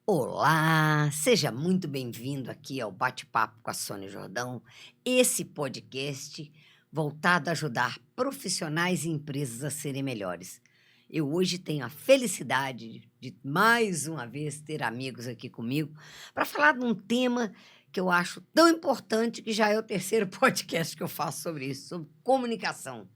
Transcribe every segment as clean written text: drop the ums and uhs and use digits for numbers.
Olá, seja muito bem-vindo aqui ao Bate-Papo com a Sônia Jordão, esse podcast voltado a ajudar profissionais e empresas a serem melhores. Eu hoje tenho a felicidade de mais uma vez ter amigos aqui comigo para falar de um tema que eu acho tão importante que já é o terceiro podcast que eu faço sobre isso, sobre comunicação.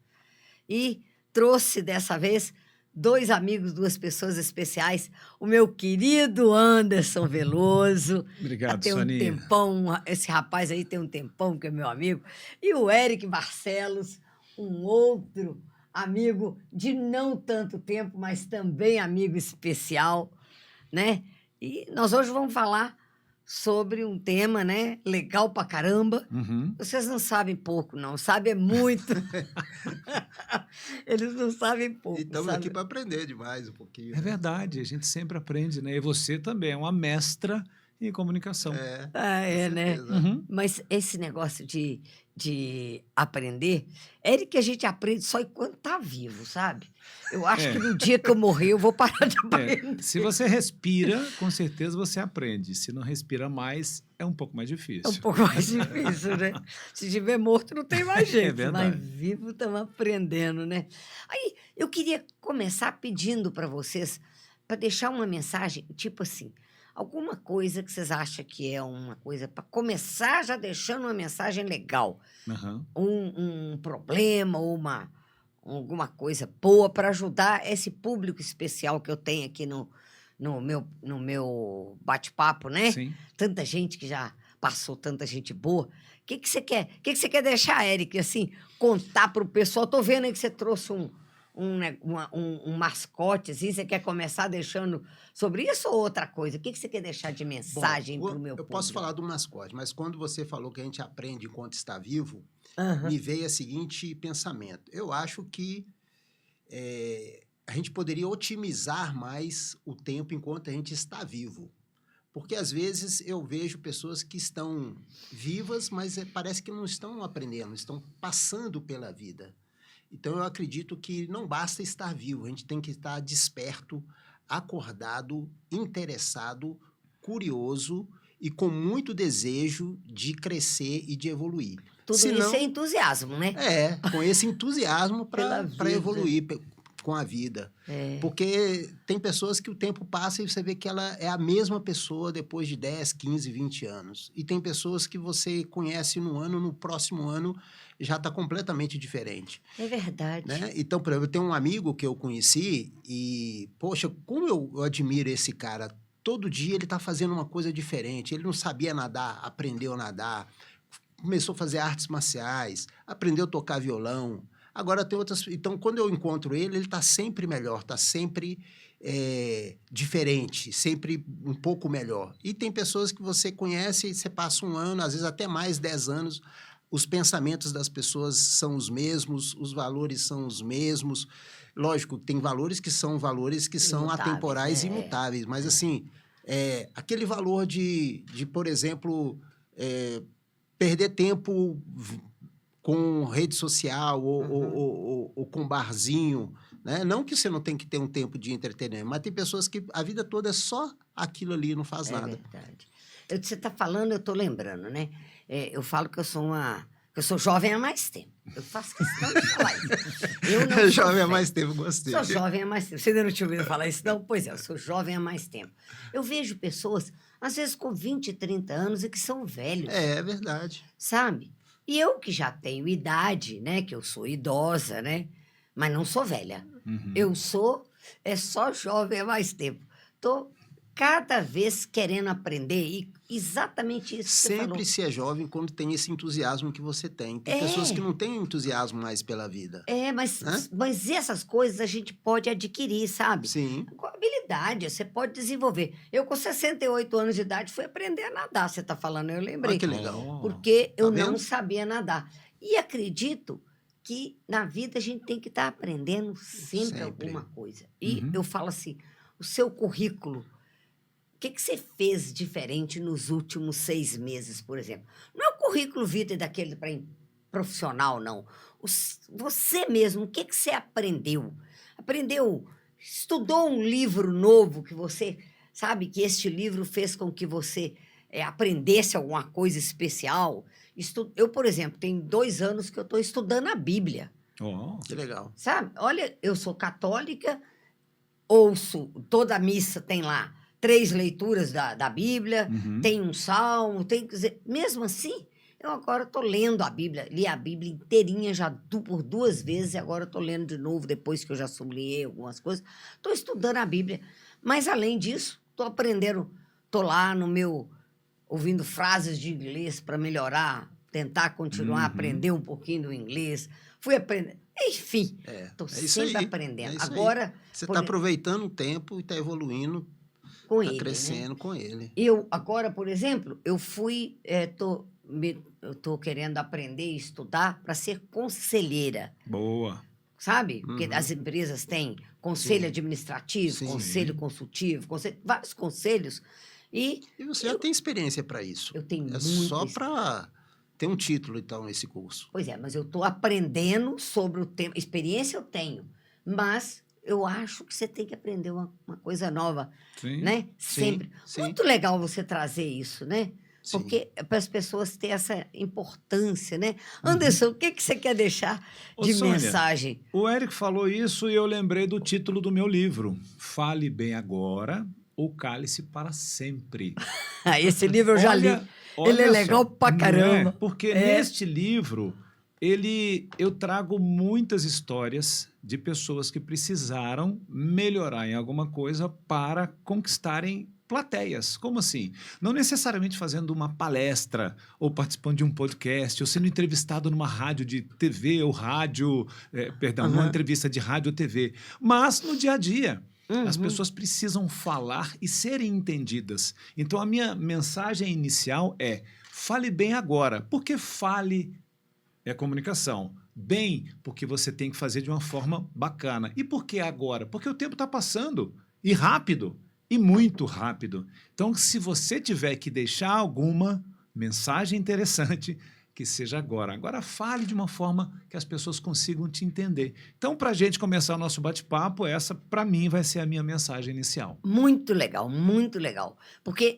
E trouxe dessa vez 2 amigos, 2 pessoas especiais, o meu querido Anderson Veloso, já Obrigado, tem um Soninha. tempão, esse rapaz aí tem um tempão que é meu amigo, e o Eric Barcelos, um outro amigo de não tanto tempo, mas também amigo especial, né. E nós hoje vamos falar sobre um tema, né, legal pra caramba. Uhum. Vocês não sabem pouco não, sabem é muito. Eles não sabem E pouco, estamos aqui sabe. para aprender demais um pouquinho, É né. verdade, a gente sempre aprende, né, e você também é uma mestra em comunicação. É, Ah, com é, né. certeza. Uhum. Mas esse negócio de aprender, é de que a gente aprende só enquanto tá vivo, sabe. Eu acho que É, no dia que eu morrer eu vou parar de se aprender. você respira, com certeza você aprende, se não respira mais, é um pouco mais É um difícil. pouco mais difícil, né. Se estiver morto não tem mais É jeito, mas verdade. vivo estamos aprendendo, né. Aí, eu queria começar pedindo para vocês, para deixar uma mensagem, tipo assim, alguma coisa que vocês acham que é uma coisa para começar já deixando uma mensagem legal, Aham. um problema ou alguma coisa boa para ajudar esse público especial que eu tenho aqui no meu bate-papo, né. Sim. Tanta gente que já passou, tanta gente boa. O que que você quer deixar, Eric, assim, contar para o pessoal? Tô vendo aí que você trouxe um mascote, assim, você quer começar deixando sobre isso ou outra coisa? O que que você quer deixar de Bom, mensagem para o meu eu posso público? falar do mascote, mas quando você falou que a gente aprende enquanto está vivo, Aham. me veio o seguinte pensamento: eu acho que, a gente poderia otimizar mais o tempo enquanto a gente está vivo. Porque, às vezes, eu vejo pessoas que estão vivas, mas, parece que não estão aprendendo, estão passando pela vida. Então, eu acredito que não basta estar vivo, a gente tem que estar desperto, acordado, interessado, curioso e com muito desejo de crescer e de evoluir. Tudo Se isso é não, entusiasmo, né, com esse entusiasmo pela para vida. evoluir com a vida. É, Porque tem pessoas que o tempo passa e você vê que ela é a mesma pessoa depois de 10, 15, 20 anos. E tem pessoas que você conhece no ano, no próximo ano já está completamente diferente, é verdade. né? Então, por exemplo, eu tenho um amigo que eu conheci e, poxa, como eu admiro esse cara. Todo dia ele está fazendo uma coisa diferente. Ele não sabia nadar, aprendeu a nadar, começou a fazer artes marciais, aprendeu a tocar violão. Agora tem outras. Então, quando eu encontro ele está sempre melhor, está sempre diferente, sempre um pouco melhor. E tem pessoas que você conhece e você passa um ano, às vezes até mais, 10 anos, os pensamentos das pessoas são os mesmos, os valores são os mesmos. Lógico, tem valores que são Imutáveis, atemporais e né, imutáveis, mas é. assim, aquele valor de por exemplo, perder tempo com rede social Uhum. ou com barzinho, né? Não que você não tem que ter um tempo de entretenimento, mas tem pessoas que a vida toda é só aquilo ali, não faz É nada. verdade. Você está falando, eu estou lembrando, né, eu falo que eu sou jovem há mais tempo. Eu faço questão de falar isso. Eu não sou Jovem há velha. mais tempo, gostei. Sou jovem há mais tempo. Você ainda não tinha ouvido falar isso, não? Pois é, eu sou jovem há mais tempo. Eu vejo pessoas, às vezes com 20, 30 anos e que são velhos, É verdade. sabe. E eu que já tenho idade, né, que eu sou idosa, né, mas não sou velha. Uhum. Eu sou só jovem há mais tempo. Tô cada vez querendo aprender e exatamente isso que você Sempre falou. se é jovem quando tem esse entusiasmo que você tem. Tem pessoas que É, não têm entusiasmo mais pela vida, né? mas essas coisas a gente pode adquirir, sabe. Sim. Com habilidade, você pode desenvolver. Eu com 68 anos de idade fui aprender a nadar, você está falando, eu Olha que lembrei. legal. Oh, Porque Tá eu não vendo? sabia nadar. E acredito que na vida a gente tem que estar aprendendo sempre alguma Sempre. coisa. E uhum. eu falo assim, o seu currículo, o que que você fez diferente nos últimos 6 meses, por exemplo? Não é o currículo vitae daquele para profissional, não. Você mesmo, o que que você aprendeu? Aprendeu, estudou um livro novo que você sabe? Que este livro fez com que você aprendesse alguma coisa especial. Eu, por exemplo, tem 2 anos que eu estou estudando a Bíblia, Ó, Que legal. sabe? Olha, eu sou católica, ouço, toda missa tem lá 3 leituras da Bíblia, uhum. tem um salmo, quer dizer, mesmo assim, eu agora estou lendo a Bíblia, li a Bíblia inteirinha já por 2 vezes, e agora estou lendo de novo, depois que eu já sublinhei algumas coisas. Estou estudando a Bíblia, mas além disso, estou aprendendo, estou lá no meu, ouvindo frases de inglês para melhorar, tentar continuar a Uhum. aprender um pouquinho do inglês. Fui aprendendo, enfim, estou É isso sempre aí. aprendendo. É isso aí. Agora, Você por está e- aproveitando o tempo e está evoluindo, com está ele, né? crescendo com ele. Eu, agora, por exemplo, eu tô querendo aprender e estudar para ser conselheira, Boa. sabe? Porque Uhum. as empresas têm conselho Sim. administrativo, Sim. conselho consultivo, vários conselhos. E E você já tem experiência para isso. eu tenho É muita só para ter um título, então, esse curso. Pois é, mas eu estou aprendendo sobre o tema. Experiência eu tenho, mas eu acho que você tem que aprender uma coisa nova, Sim. né? Sim, Sempre. sim. Muito legal você trazer isso, né? Sim. Porque é para as pessoas terem essa importância, né? Uhum. Anderson, o que você quer deixar Ô, de Sônia, mensagem? O Eric falou isso e eu lembrei do título do meu livro. Fale bem agora ou cale-se para sempre. Ah, esse livro eu já li. Ele é olha legal só, pra não caramba. é? Porque É. neste livro eu trago muitas histórias de pessoas que precisaram melhorar em alguma coisa para conquistarem plateias. Como assim? Não necessariamente fazendo uma palestra ou participando de um podcast ou sendo entrevistado numa rádio de TV ou rádio, numa Aham. entrevista de rádio ou TV, mas no dia a dia. As Uhum. pessoas precisam falar e serem entendidas. Então, a minha mensagem inicial é: fale bem agora. Porque fale é comunicação. Bem, porque você tem que fazer de uma forma bacana. E por que agora? Porque o tempo está passando. E rápido. E muito rápido. Então, se você tiver que deixar alguma mensagem interessante, que seja agora. Agora fale de uma forma que as pessoas consigam te entender. Então, para a gente começar o nosso bate-papo, essa, para mim, vai ser a minha mensagem inicial. Muito legal, muito legal. Porque,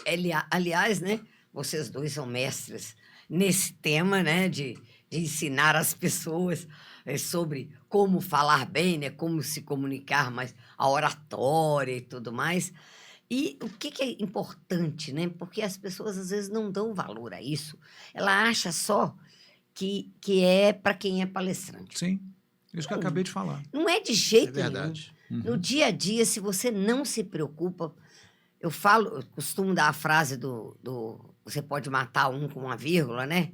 aliás, né, vocês dois são mestres nesse tema, né, de ensinar as pessoas sobre como falar bem, né, como se comunicar, mas a oratória e tudo mais. E o que é importante, né? Porque as pessoas às vezes não dão valor a isso. Ela acha só que é para quem é palestrante. Sim, isso que eu acabei de falar. Não é de É jeito nenhum. verdade. No dia a dia, se você não se preocupa, eu costumo dar a frase do você pode matar um com uma vírgula, né?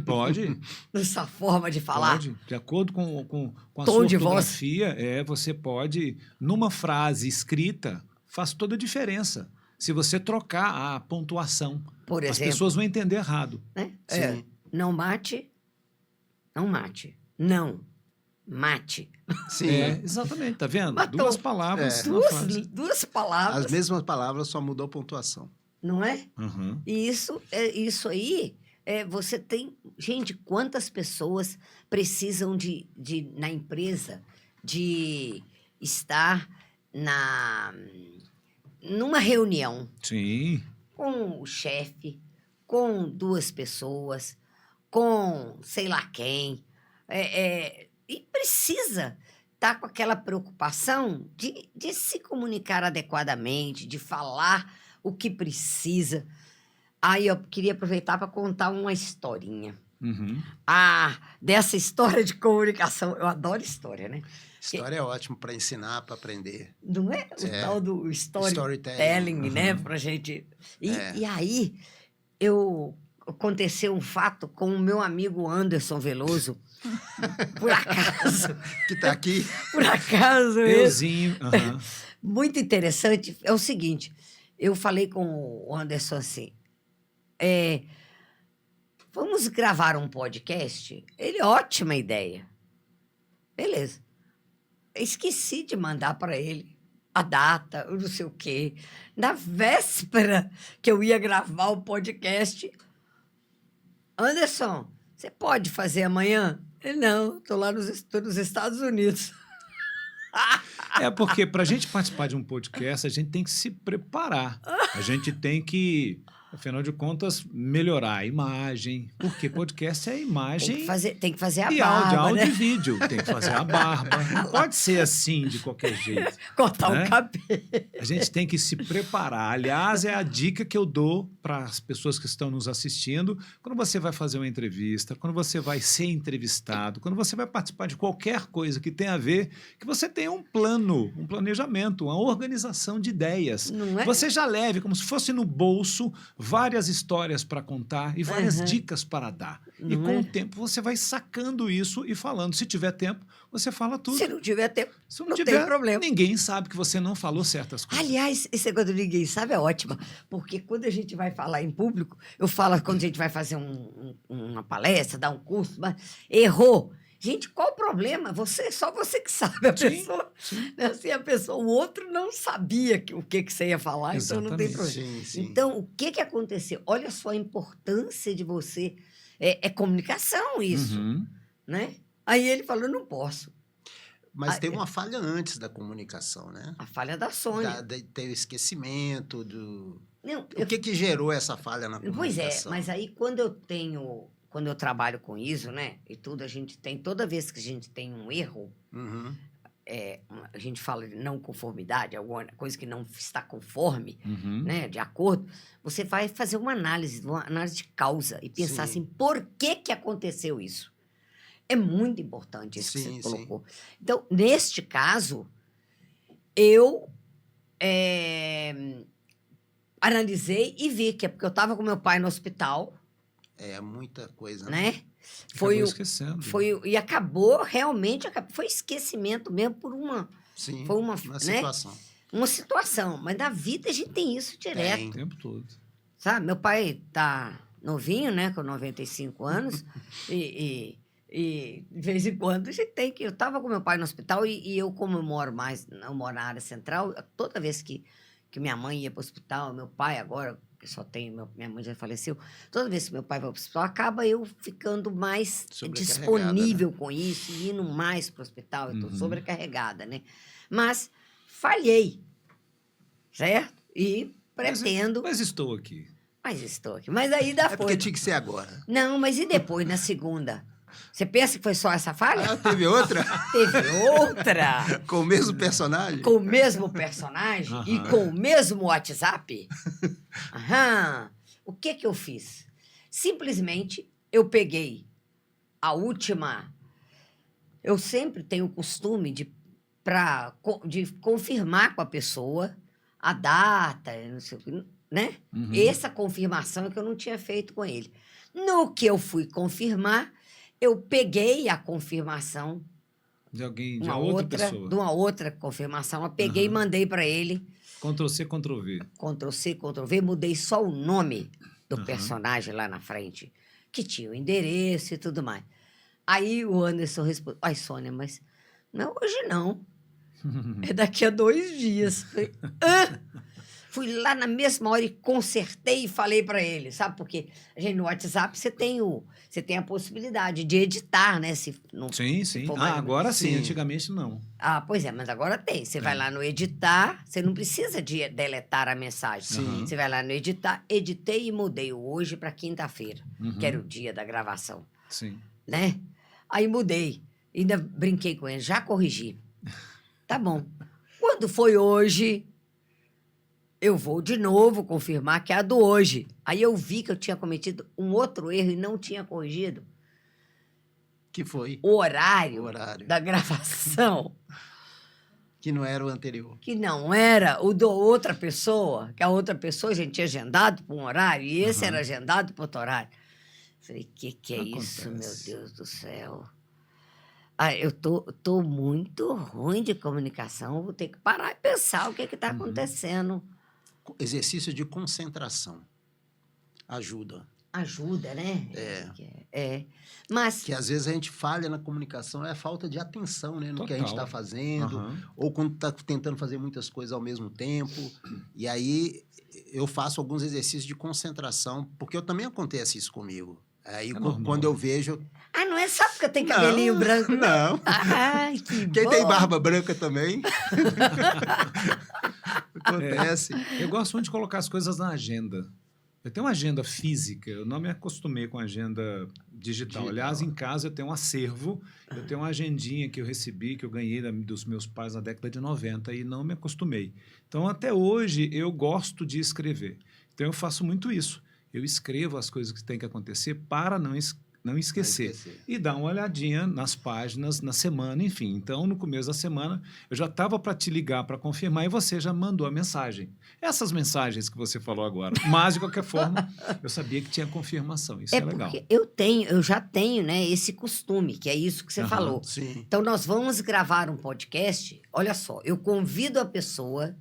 Pode, Nessa forma de falar. pode. De acordo com a Tom sua de voz. ortografia, você pode, numa frase escrita, faz toda a diferença. Se você trocar a pontuação, Por as exemplo, pessoas vão entender errado. né? Sim. Não mate, não mate. Não, mate. Sim. Exatamente, tá vendo? Matou. 2 palavras na frase. Duas palavras, As mesmas palavras, só mudou a pontuação. não é? Uhum. E isso aí, você tem... Gente, quantas pessoas precisam na empresa de estar numa reunião Sim, com o chefe, com 2 pessoas, com sei lá quem, e precisa estar com aquela preocupação de se comunicar adequadamente, de falar o que precisa. Aí eu queria aproveitar para contar uma historinha. uhum. Dessa história de comunicação. Eu adoro história, né? História é ótimo para ensinar, para aprender. Não é o É. tal do Storytelling. storytelling, né? Uhum. Pra gente... É. E aí, aconteceu um fato com o meu amigo Anderson Veloso. Por acaso, Que está aqui. por acaso. Euzinho. Uhum. Muito interessante. É o seguinte, eu falei com o Anderson assim, vamos gravar um podcast? Ele, ótima ideia. Beleza. Esqueci de mandar para ele a data, eu não sei o quê. Na véspera que eu ia gravar o podcast, Anderson, você pode fazer amanhã? Ele, não, estou lá nos Estados Unidos. É porque para a gente participar de um podcast, a gente tem que se preparar. A gente tem que, afinal de contas, melhorar a imagem. Porque podcast é imagem Tem que fazer a e barba, áudio né? e vídeo. Tem que fazer a barba. Não pode ser assim de qualquer jeito. Cortar né? o cabelo. A gente tem que se preparar. Aliás, é a dica que eu dou para as pessoas que estão nos assistindo. Quando você vai fazer uma entrevista, quando você vai ser entrevistado, quando você vai participar de qualquer coisa que tenha a ver, que você tenha um plano, um planejamento, uma organização de ideias. Não é? Você já leve, como se fosse no bolso, várias histórias para contar e várias dicas para dar. E Não com é? o tempo você vai sacando isso e falando. Se tiver tempo, você fala tudo. Se não tiver tempo, Se não tem problema. Ninguém sabe que você não falou certas coisas. Aliás, esse negócio do ninguém sabe é ótimo, porque quando a gente vai falar em público, eu falo quando a gente vai fazer uma palestra, dar um curso, mas errou. Gente, qual o problema? Só você que sabe. A Sim, pessoa, assim, o outro não sabia o que você ia falar, então não tem Exatamente. problema. Sim, sim. Então, o que aconteceu? Olha só a importância de você. É comunicação isso, Uhum. né? Aí ele falou, não posso. Mas tem uma falha antes da comunicação, né? A falha da Sônia. Tem o esquecimento do... Não, O que gerou essa falha na Pois comunicação? é, mas aí quando eu trabalho com isso, né, e tudo, a gente tem, toda vez que a gente tem um erro, Uhum. a gente fala de não conformidade, alguma coisa que não está conforme, Uhum. né, de acordo, você vai fazer uma análise de causa e pensar Sim. assim, por que aconteceu isso? É muito importante isso que Sim, você colocou. Então, neste caso, eu analisei e vi que é porque eu estava com meu pai no hospital, É muita coisa, né? Acabou esquecendo. E acabou, realmente, foi esquecimento mesmo por Sim, foi uma, uma né? situação. Uma situação. Mas na vida a gente tem isso direto, Tem. O tempo todo. sabe? Meu pai tá novinho, né? Com 95 anos. e de vez em quando a gente tem que... Eu estava com meu pai no hospital e eu, como eu moro na área central, toda vez que minha mãe ia para o hospital, meu pai agora... que só tem, minha mãe já faleceu, toda vez que meu pai vai para o hospital, acaba eu ficando mais Sobrecarregada, disponível com isso, e indo mais para o hospital, eu estou Uhum. sobrecarregada, né? Mas falhei, certo? E pretendo, Mas estou aqui. mas estou aqui. Mas aí dá É porque foi. tinha que ser agora. Não, mas e depois, na segunda? Você pensa que foi só essa falha? Ah, teve outra? Teve outra, Com o mesmo personagem? com o mesmo personagem e Aham. com o mesmo WhatsApp? Aham. O que eu fiz? Simplesmente eu peguei a última. Eu sempre tenho o costume de confirmar com a pessoa a data, não sei o que, né? Uhum. Essa confirmação é que eu não tinha feito com ele. No que eu fui confirmar, eu peguei a confirmação De alguém, de uma outra de pessoa. uma outra confirmação, eu peguei e Aham. mandei para ele. Ctrl-C, Ctrl-V. Ctrl-C, Ctrl-V, mudei só o nome do Aham. personagem lá na frente, que tinha o endereço e tudo mais. Aí o Anderson respondeu, ai, Sônia, mas não é hoje não, é daqui a 2 dias. Falei, hã? Fui lá na mesma hora e consertei e falei para ele, sabe? Porque a gente, no WhatsApp você tem a possibilidade de editar, né? Se não, Sim, sim. for mais ou Agora sim, Sim. antigamente não. pois é, mas agora tem. Você vai lá no editar, você não precisa de deletar a mensagem. Sim. Você vai lá no editar, editei e mudei o hoje para quinta-feira, Uhum. que era o dia da gravação, Sim. né? Aí mudei. Ainda brinquei com ele, já corrigi. Tá bom. Quando foi hoje, eu vou de novo confirmar que é a do hoje. Aí eu vi que eu tinha cometido um outro erro e não tinha corrigido Que foi o o horário horário. da gravação. Que não era o anterior. Que não era o da outra pessoa, que a outra pessoa a gente tinha agendado para um horário, e esse Uhum. era agendado para outro horário. Falei, que é isso, meu Acontece. Deus do céu? Ah, eu tô muito ruim de comunicação, vou ter que parar e pensar o que está acontecendo. Exercício de concentração. Ajuda. Ajuda, né? É. Mas, Que às vezes a gente falha na comunicação, é a falta de atenção, né, no que a gente Total. está fazendo, Aham. ou quando está tentando fazer muitas coisas ao mesmo tempo. E aí eu faço alguns exercícios de concentração, porque eu também acontece isso comigo. Aí, normal. quando eu vejo... Ah, não é só porque eu tenho cabelinho branco. Não. Ai, que Quem bom. tem barba branca também. Acontece. Eu gosto muito de colocar as coisas na agenda. Eu tenho uma agenda física, eu não me acostumei com a agenda digital. Aliás, em casa eu tenho um acervo, eu tenho uma agendinha que eu recebi, que eu ganhei dos meus pais na década de 90 e não me acostumei. Então, até hoje, eu gosto de escrever. Então, eu faço muito isso. Eu escrevo as coisas que têm que acontecer para não esquecer. E dar uma olhadinha nas páginas, na semana, enfim. Então, no começo da semana, eu já estava para te ligar para confirmar e você já mandou a mensagem. Essas mensagens que você falou agora. Mas, de qualquer forma, eu sabia que tinha confirmação. Isso é legal. Porque eu já tenho, né, esse costume, que é isso que você falou. Sim. Então, nós vamos gravar um podcast. Olha só, eu convido a pessoa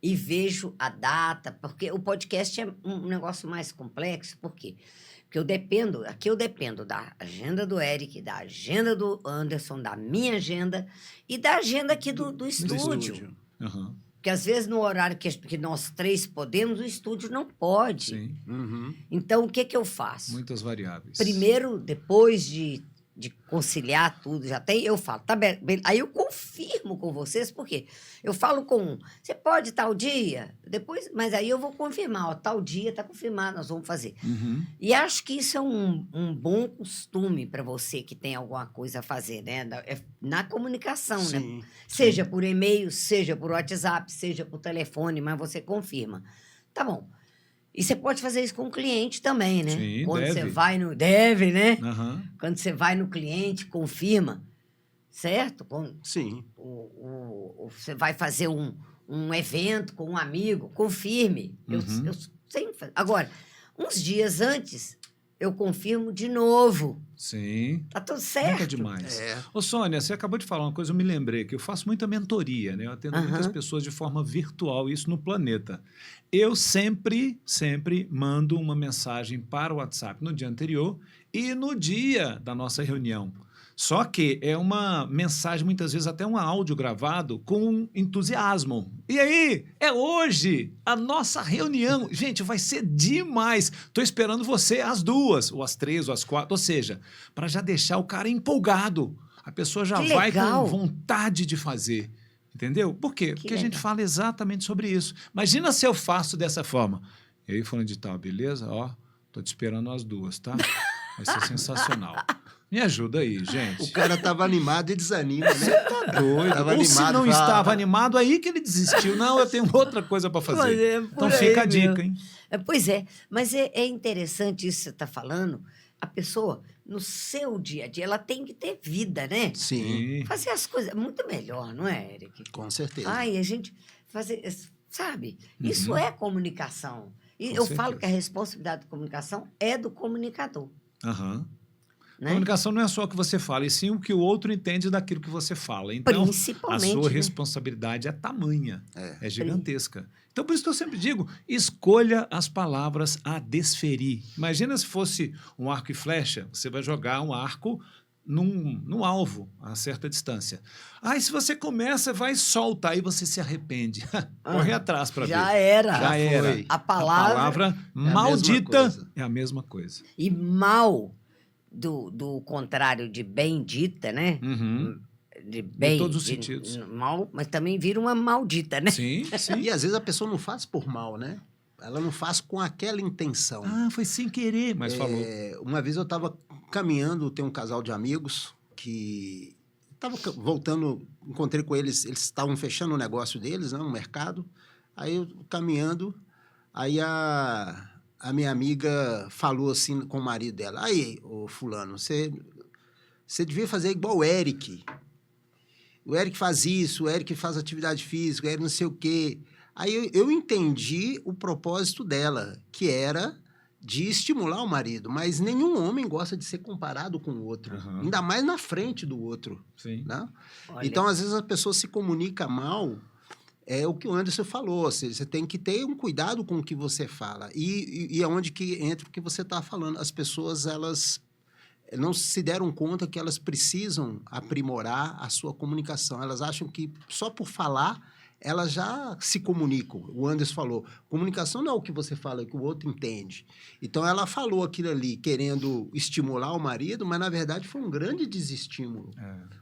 e vejo a data, porque o podcast é um negócio mais complexo. Por quê? Porque eu dependo da agenda do Eric, da agenda do Anderson, da minha agenda e da agenda aqui do estúdio. Uhum. Porque às vezes no horário que nós três podemos, o estúdio não pode. Sim, Uhum. Então, o que eu faço? muitas variáveis. Primeiro, depois de conciliar tudo, já tem, eu falo, tá bem, aí eu confirmo com vocês, porque eu falo com um, você pode tal dia? Depois, mas aí eu vou confirmar, ó, tal dia está confirmado, nós vamos fazer. Uhum. E acho que isso é um bom costume para você que tem alguma coisa a fazer, né? Na comunicação, né? Sim. Seja por e-mail, seja por WhatsApp, seja por telefone, mas você confirma. Tá bom. E você pode fazer isso com o cliente também, né? Sim, Quando deve. você vai no... Deve, né? Uhum. Quando você vai no cliente, confirma, certo? Sim. Você vai fazer um evento com um amigo, confirme. Eu sempre faço. Agora, uns dias antes, eu confirmo de novo. Sim. Tá tudo certo. Nunca é demais. É. Ô, Sônia, você acabou de falar uma coisa, eu me lembrei, que eu faço muita mentoria, né? Eu atendo muitas pessoas de forma virtual, isso no planeta. Eu sempre mando uma mensagem para o WhatsApp no dia anterior e no dia da nossa reunião. Só que é uma mensagem, muitas vezes até um áudio gravado com entusiasmo. E aí, é hoje a nossa reunião. Gente, vai ser demais. Estou esperando você às 2, ou às 3, ou às 4. Ou seja, para já deixar o cara empolgado. A pessoa já Que vai legal. com vontade de fazer. Entendeu? Por quê? Porque a gente legal. fala exatamente sobre isso. Imagina se eu faço dessa forma. E aí, falando de tal, beleza? Ó, tô te esperando às 2, tá? Vai ser sensacional. Me ajuda aí, gente. O cara estava animado e desanima, né? Tá doido. Tava Ou se animado não pra- estava animado, aí que ele desistiu. Não, eu tenho outra coisa para fazer. Mas é por Então aí fica a mesmo. dica, hein? Pois é, mas é interessante isso que você está falando. A pessoa, no seu dia a dia, ela tem que ter vida, né? Sim, Fazer as coisas muito melhor, não é, Eric? com certeza. Ai, a gente fazer, sabe? Isso é comunicação. E Com eu certeza. falo que a responsabilidade da comunicação é do comunicador, Aham. né? Comunicação não é só o que você fala, e sim o que o outro entende daquilo que você fala. Então, a Principalmente, sua né? responsabilidade é tamanha, É. é gigantesca. Então, por isso que eu sempre digo, escolha as palavras a desferir. Imagina se fosse um arco e flecha, você vai jogar um arco num alvo, a certa distância. Aí, se você começa, vai e solta, aí você se arrepende. Corre atrás para ver. Já era. Já era. foi. A palavra maldita coisa. é a mesma coisa. e mal do contrário de bendita, né? Uhum. De bem, todos os sentidos. mal, mas também vira uma maldita, né? Sim, sim. E às vezes a pessoa não faz por mal, né? Ela não faz com aquela intenção. Ah, foi sem querer, mas falou. Uma vez eu estava caminhando, tem um casal de amigos que estava voltando, encontrei com eles estavam fechando o negócio deles, né, no mercado. Aí eu caminhando, aí a minha amiga falou assim com o marido dela: aí, ô fulano, você devia fazer igual o Eric. O Eric faz isso, o Eric faz atividade física, o Eric não sei o quê. Aí eu entendi o propósito dela, que era de estimular o marido, mas nenhum homem gosta de ser comparado com o outro, Aham. ainda mais na frente do outro, Sim. né? Olha, Então, às vezes, a pessoa se comunica mal, é o que o Anderson falou, você tem que ter um cuidado com o que você fala, e é onde que entra o que você está falando, as pessoas, elas não se deram conta que elas precisam aprimorar a sua comunicação, elas acham que só por falar elas já se comunicam. O Anderson falou, comunicação não é o que você fala, é o que o outro entende. Então, ela falou aquilo ali, querendo estimular o marido, mas, na verdade, foi um grande desestímulo.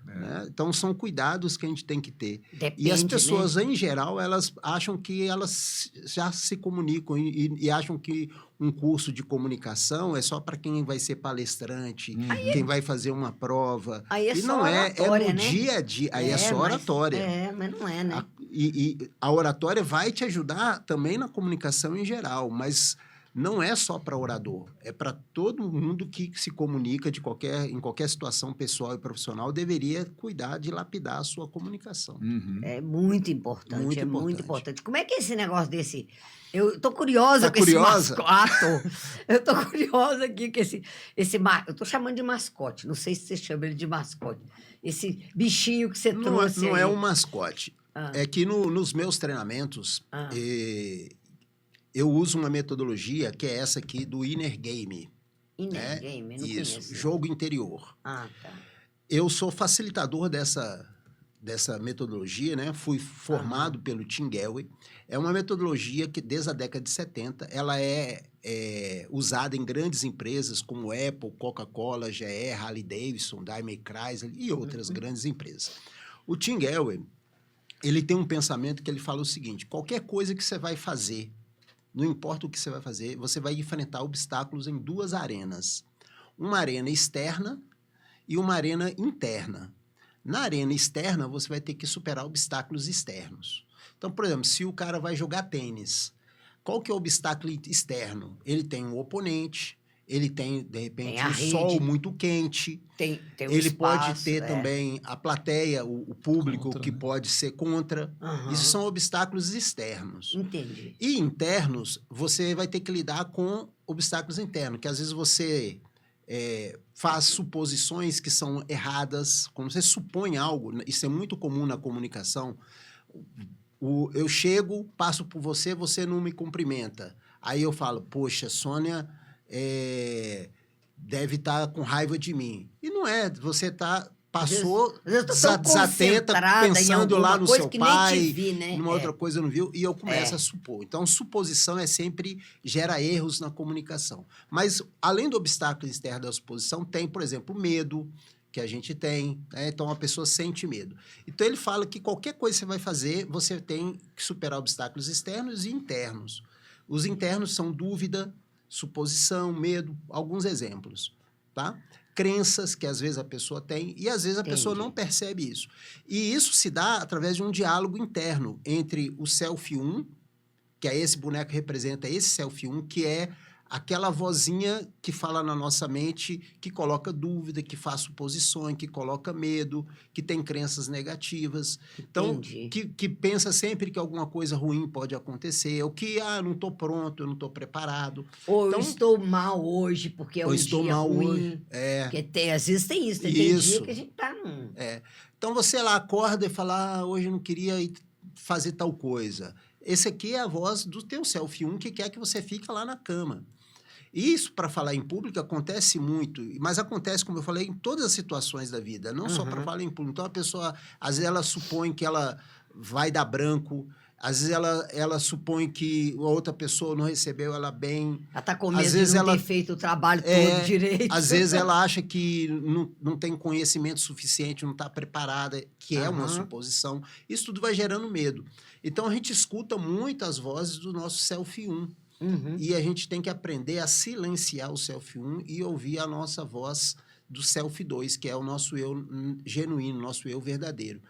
Né? Então, são cuidados que a gente tem que ter. Depende, E as pessoas, né? em geral, elas acham que elas já se comunicam e acham que um curso de comunicação é só para quem vai ser palestrante, quem vai fazer uma prova. Aí é E só não oratória, é no né? dia a dia. Aí é só oratória. Mas não é, né? E a oratória vai te ajudar também na comunicação em geral, mas não é só para orador, é para todo mundo que se comunica em qualquer situação pessoal e profissional, deveria cuidar de lapidar a sua comunicação. É muito importante, Muito é muito importante. importante. Como é que é esse negócio desse... Eu tô curiosa Tá com curiosa? esse mascote. Eu tô curiosa aqui com eu tô chamando de mascote, não sei se você chama ele de mascote. Esse bichinho que você trouxe Não aí. é um mascote. Ah. É que nos meus treinamentos, eu uso uma metodologia que é essa aqui do Inner Game. Inner Game, não Isso, conheço. jogo interior. Ah, tá. Eu sou facilitador dessa metodologia, né? Fui formado pelo Tim Gallwey. É uma metodologia que, desde a década de 70, ela é usada em grandes empresas como Apple, Coca-Cola, GE, Harley-Davidson, Daimler Chrysler e outras grandes empresas. O Tim Gallwey, ele tem um pensamento que ele fala o seguinte, qualquer coisa que você vai fazer, não importa o que você vai fazer, você vai enfrentar obstáculos em duas arenas. Uma arena externa e uma arena interna. Na arena externa, você vai ter que superar obstáculos externos. Então, por exemplo, se o cara vai jogar tênis, qual que é o obstáculo externo? Ele tem um oponente, ele tem, de repente, Tem a um rede. sol muito quente, Tem um ele espaço, pode ter também a plateia, o público Contra, que né? pode ser contra. Aham. Isso são obstáculos externos. Entendi. E internos, você vai ter que lidar com obstáculos internos, que às vezes você faz suposições que são erradas, quando você supõe algo, isso é muito comum na comunicação. Eu chego, passo por você, você não me cumprimenta. Aí eu falo, poxa, Sônia deve estar com raiva de mim. E não é, você passou Às vezes eu tô tão desatenta, concentrada em pensando alguma lá no coisa seu que nem te pai, vi, né? numa outra coisa não viu, e eu começo É. a supor. Então, suposição sempre gera erros na comunicação. Mas, além do obstáculo externo da suposição, tem, por exemplo, o medo, que a gente tem, né? Então, a pessoa sente medo. Então, ele fala que qualquer coisa que você vai fazer, você tem que superar obstáculos externos e internos. Os internos são dúvida, suposição, medo, alguns exemplos, tá? Crenças que às vezes a pessoa tem e às vezes a pessoa não percebe isso. E isso se dá através de um diálogo interno entre o Self 1, que é esse boneco que representa esse Self 1, que é aquela vozinha que fala na nossa mente, que coloca dúvida, que faz suposições, que coloca medo, que tem crenças negativas. Então, que pensa sempre que alguma coisa ruim pode acontecer, ou que, não estou pronto, eu não estou preparado. Ou então, eu estou mal hoje, porque é um dia ruim. Hoje. Porque às vezes tem isso, tem dia que a gente tá num... Então, você lá acorda e fala, hoje eu não queria ir fazer tal coisa. Esse aqui é a voz do teu Self 1 que quer que você fique lá na cama. Isso, para falar em público, acontece muito, mas acontece, como eu falei, em todas as situações da vida, não só para falar em público. Então, a pessoa, às vezes, ela supõe que ela vai dar branco, às vezes, ela supõe que a outra pessoa não recebeu ela bem. Ela está com medo de não ter feito o trabalho todo direito. Às vezes, ela acha que não tem conhecimento suficiente, não está preparada, que é uma suposição. Isso tudo vai gerando medo. Então, a gente escuta muito as vozes do nosso Self 1. E a gente tem que aprender a silenciar o Self 1 e ouvir a nossa voz do Self 2, que é o nosso eu genuíno, nosso eu verdadeiro.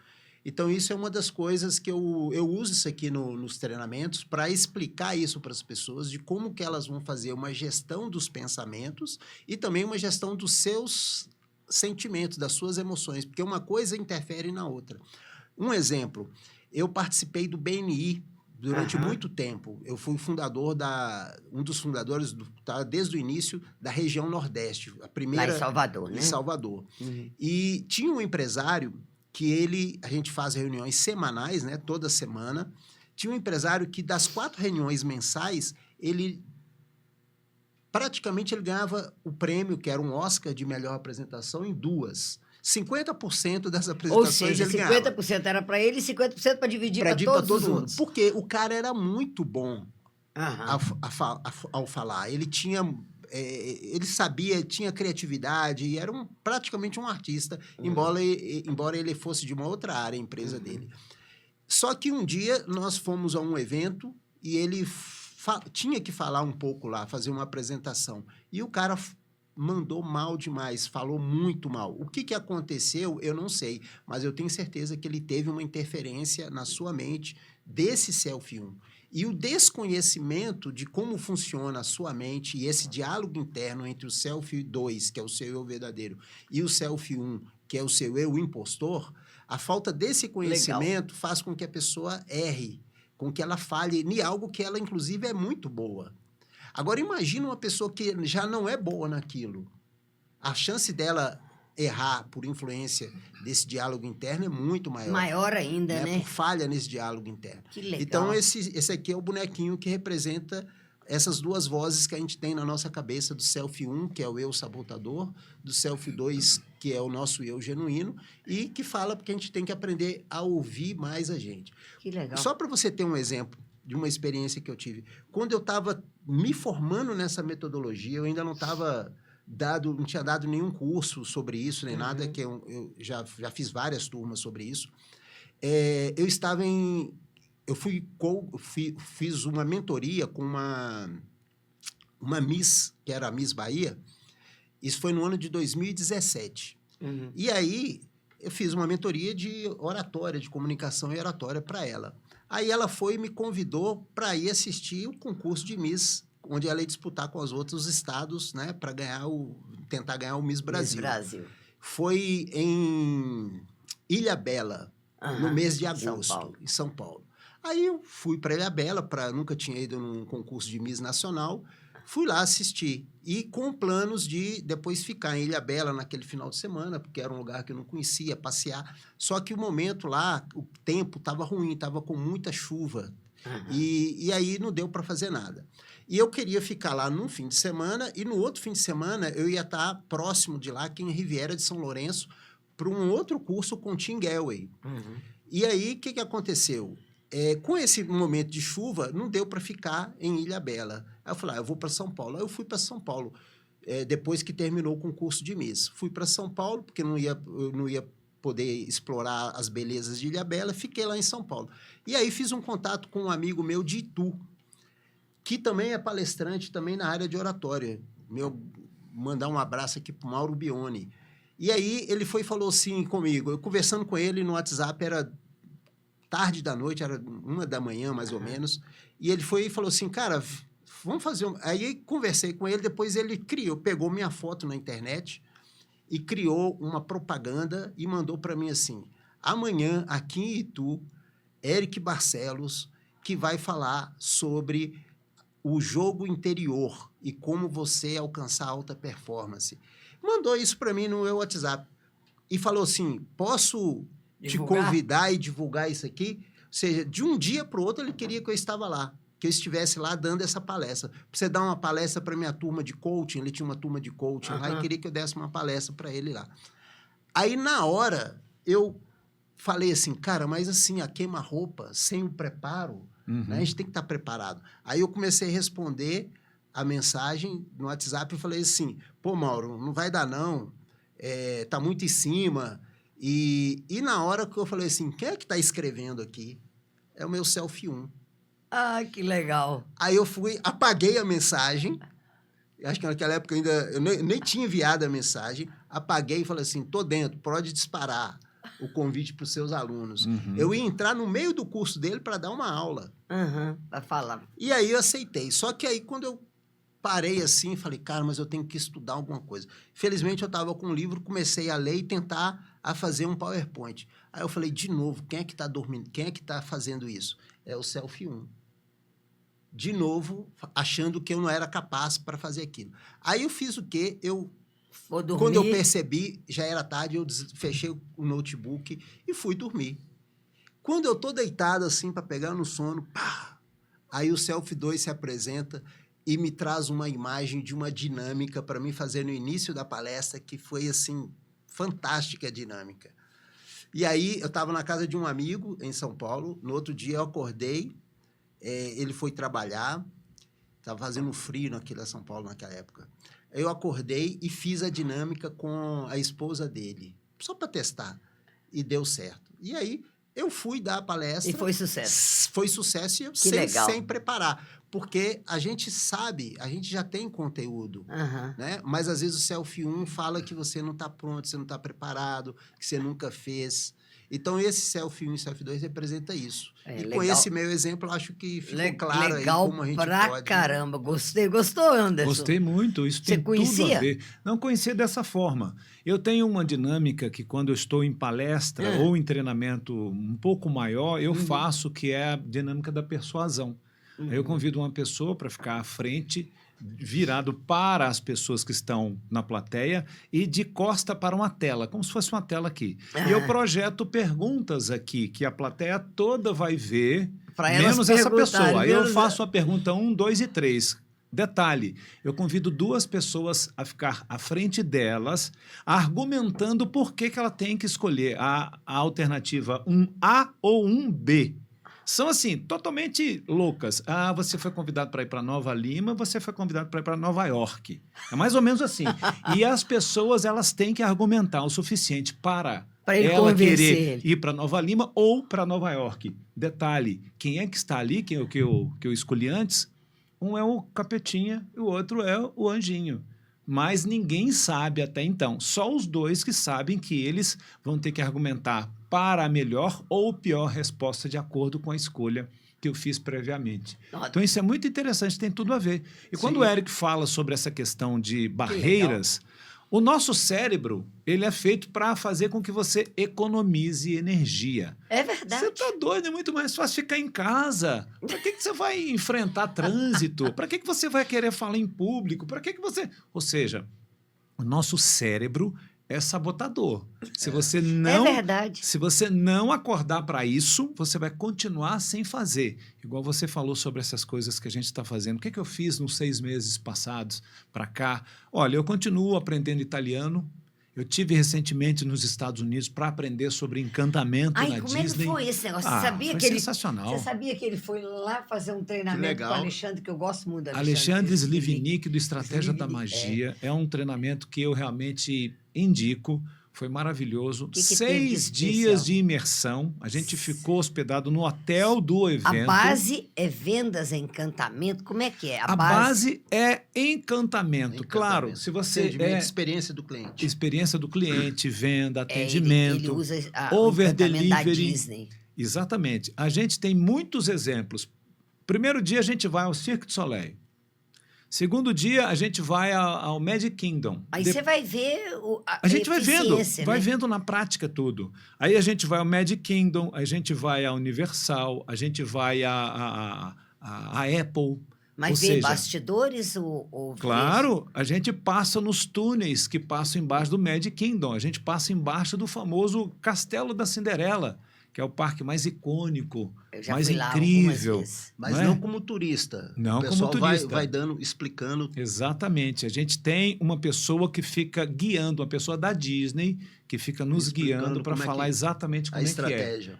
Então, isso é uma das coisas que eu uso isso aqui nos treinamentos para explicar isso para as pessoas, de como que elas vão fazer uma gestão dos pensamentos e também uma gestão dos seus sentimentos, das suas emoções, porque uma coisa interfere na outra. Um exemplo, eu participei do BNI durante muito tempo. Eu fui um dos fundadores, desde o início, da região Nordeste. A primeira, lá em Salvador, né? Em Salvador. E tinha um empresário que a gente faz reuniões semanais, né? Toda semana. Tinha um empresário que, das 4 reuniões mensais, praticamente ele ganhava o prêmio, que era um Oscar de melhor apresentação, em 2. 50% das Ou apresentações seja, ele ganhava. 50% era para ele e 50% para dividir Pra para dividir pra todos os todo mundo. outros. Porque o cara era muito bom Aham. ao falar. Ele tinha... ele sabia, tinha criatividade e era praticamente um artista, embora ele fosse de uma outra área, a empresa dele. Só que um dia nós fomos a um evento e ele tinha que falar um pouco lá, fazer uma apresentação. E o cara mandou mal demais, falou muito mal. O que aconteceu, eu não sei, mas eu tenho certeza que ele teve uma interferência na sua mente desse Selfie 1. E o desconhecimento de como funciona a sua mente e esse diálogo interno entre o Selfie 2, que é o seu eu verdadeiro, e o Selfie 1, que é o seu eu impostor, a falta desse conhecimento faz com que a pessoa erre, com que ela falhe em algo que ela, inclusive, é muito boa. Agora, imagina uma pessoa que já não é boa naquilo. A chance dela errar por influência desse diálogo interno é muito maior. Maior ainda, né? Por falha nesse diálogo interno. Que legal. Então, esse aqui é o bonequinho que representa essas duas vozes que a gente tem na nossa cabeça, do Selfie 1, que é o eu sabotador, do Selfie 2, que é o nosso eu genuíno, e que fala porque a gente tem que aprender a ouvir mais a gente. Que legal. Só para você ter um exemplo de uma experiência que eu tive. Quando eu estava me formando nessa metodologia, eu ainda não tinha dado nenhum curso sobre isso, nem nada, que eu já fiz várias turmas sobre isso. Eu estava fiz uma mentoria com uma Miss, que era a Miss Bahia. Isso foi no ano de 2017. E aí, eu fiz uma mentoria de oratória, de comunicação e oratória para ela. Aí ela foi e me convidou para ir assistir o concurso de Miss, onde ela ia disputar com os outros estados, né, para tentar ganhar o Miss Brasil. Foi em Ilhabela, no mês de agosto, em São Paulo. Aí eu fui para Ilhabela, nunca tinha ido num concurso de Miss Nacional, fui lá assistir. E com planos de depois ficar em Ilhabela naquele final de semana, porque era um lugar que eu não conhecia, passear. Só que o momento lá, o tempo estava ruim, estava com muita chuva. E aí não deu para fazer nada. E eu queria ficar lá num fim de semana, e no outro fim de semana eu ia estar próximo de lá, aqui em Riviera de São Lourenço, para um outro curso com Tim Galway. E aí, o que aconteceu? Com esse momento de chuva, não deu para ficar em Ilhabela. Aí eu falei, eu vou para São Paulo. Aí eu fui para São Paulo, depois que terminou o concurso de Miss. Fui para São Paulo, porque eu não ia poder explorar as belezas de Ilhabela, fiquei lá em São Paulo. E aí fiz um contato com um amigo meu de Itu, que também é palestrante também na área de oratória. Mandar um abraço aqui para o Mauro Bione. E aí ele foi e falou assim comigo, eu conversando com ele no WhatsApp, era tarde da noite, era 1h mais ou menos, e ele foi e falou assim, cara, vamos fazer... Aí conversei com ele, depois ele pegou minha foto na internet e criou uma propaganda e mandou para mim assim, amanhã, aqui em Itu, Eric Barcelos, que vai falar sobre o jogo interior e como você alcançar alta performance. Mandou isso para mim no meu WhatsApp e falou assim, posso te convidar e divulgar isso aqui? Ou seja, de um dia para o outro ele queria que eu estava lá, que eu estivesse lá dando essa palestra. Pra você dar uma palestra para minha turma de coaching, ele tinha uma turma de coaching lá e queria que eu desse uma palestra para ele lá. Aí, na hora, eu falei assim, cara, mas assim, a queima-roupa, sem o preparo, né, a gente tem que estar preparado. Aí eu comecei a responder a mensagem no WhatsApp e falei assim, pô, Mauro, não vai dar não, tá muito em cima. E na hora que eu falei assim, quem é que está escrevendo aqui? É o meu Selfie 1. Ah, que legal. Aí eu apaguei a mensagem, acho que naquela época eu nem tinha enviado a mensagem, apaguei e falei assim, tô dentro, pode disparar o convite para os seus alunos. Eu ia entrar no meio do curso dele para dar uma aula. Para falar. E aí eu aceitei. Só que aí quando eu parei assim, falei, cara, mas eu tenho que estudar alguma coisa. Felizmente eu estava com um livro, comecei a ler e tentar a fazer um PowerPoint. Aí eu falei, de novo, quem é que está dormindo? Quem é que está fazendo isso? É o Selfie 1. De novo, achando que eu não era capaz para fazer aquilo. Aí eu fiz o quê? Quando eu percebi, já era tarde, eu fechei o notebook e fui dormir. Quando eu tô deitado assim para pegar no sono, pá, aí o Selfie 2 se apresenta e me traz uma imagem de uma dinâmica para mim fazer no início da palestra que foi assim fantástica a dinâmica. E aí, eu estava na casa de um amigo em São Paulo. No outro dia, eu acordei. Ele foi trabalhar. Estava fazendo frio naquela São Paulo naquela época. Eu acordei e fiz a dinâmica com a esposa dele. Só para testar. E deu certo. E aí, eu fui dar a palestra. E foi sucesso. Foi sucesso e eu sem preparar. Porque a gente sabe, a gente já tem conteúdo, né? Mas às vezes o Selfie 1 fala que você não está pronto, você não está preparado, que você nunca fez. Então, esse Selfie 1 e Selfie 2 representa isso. E legal. Com esse meu exemplo, eu acho que ficou claro aí como a gente pode... Legal pra caramba. Gostou, Anderson? Gostei muito. Isso tem tudo a ver. Não conhecia dessa forma. Eu tenho uma dinâmica que, quando eu estou em palestra ou em treinamento um pouco maior, eu faço, que é a dinâmica da persuasão. Aí eu convido uma pessoa para ficar à frente, virado para as pessoas que estão na plateia e de costa para uma tela, como se fosse uma tela aqui. E eu projeto perguntas aqui, que a plateia toda vai ver, menos essa pessoa. Aí eu faço a pergunta 1, 2 e 3. Detalhe, eu convido 2 pessoas a ficar à frente delas, argumentando por que ela tem que escolher a alternativa 1A ou 1B. São, assim, totalmente loucas. Ah, você foi convidado para ir para Nova Lima, você foi convidado para ir para Nova York. É mais ou menos assim. E as pessoas, elas têm que argumentar o suficiente para ela querer ir para Nova Lima ou para Nova York. Detalhe, quem é que está ali, que eu escolhi antes, um é o Capetinha e o outro é o Anjinho. Mas ninguém sabe até então. Só os 2 que sabem que eles vão ter que argumentar para a melhor ou pior resposta de acordo com a escolha que eu fiz previamente. Então, isso é muito interessante, tem tudo a ver. E quando o Eric fala sobre essa questão de barreiras, o nosso cérebro, ele é feito para fazer com que você economize energia. É verdade. Você está doido, é muito mais fácil ficar em casa. Para que você vai enfrentar trânsito? Para que você vai querer falar em público? Para que você... Ou seja, o nosso cérebro é sabotador. Se você não, se você não acordar para isso, você vai continuar sem fazer. Igual você falou sobre essas coisas que a gente está fazendo. O que eu fiz nos 6 meses passados para cá? Olha, eu continuo aprendendo italiano. Eu tive recentemente nos Estados Unidos para aprender sobre encantamento na Disney. Como é que foi esse negócio? Você sabia foi que sensacional. Você sabia que ele foi lá fazer um treinamento com o Alexandre, que eu gosto muito do Alexandre Slivnik, do Estratégia da Magia. É um treinamento que eu realmente indico. Foi maravilhoso. 6 dias de imersão. A gente ficou hospedado no hotel do evento. A base é vendas, é encantamento? Como é que é? A base é encantamento. Claro, se você experiência do cliente. Experiência do cliente, venda, atendimento. Ele usa over delivery da Disney. Exatamente. A gente tem muitos exemplos. Primeiro dia a gente vai ao Cirque du Soleil. Segundo dia, a gente vai ao Magic Kingdom. Aí você vai ver a gente vai vendo na prática tudo. Aí a gente vai ao Magic Kingdom, a gente vai à Universal, a gente vai à Apple. Mas vê bastidores ou claro, a gente passa nos túneis que passam embaixo do Magic Kingdom. A gente passa embaixo do famoso Castelo da Cinderela, que é o parque mais icônico, mais incrível. Mas não como turista. Não como turista. O pessoal vai explicando. Exatamente. A gente tem uma pessoa que fica guiando, uma pessoa da Disney, que fica nos guiando para falar exatamente como é que é. A estratégia.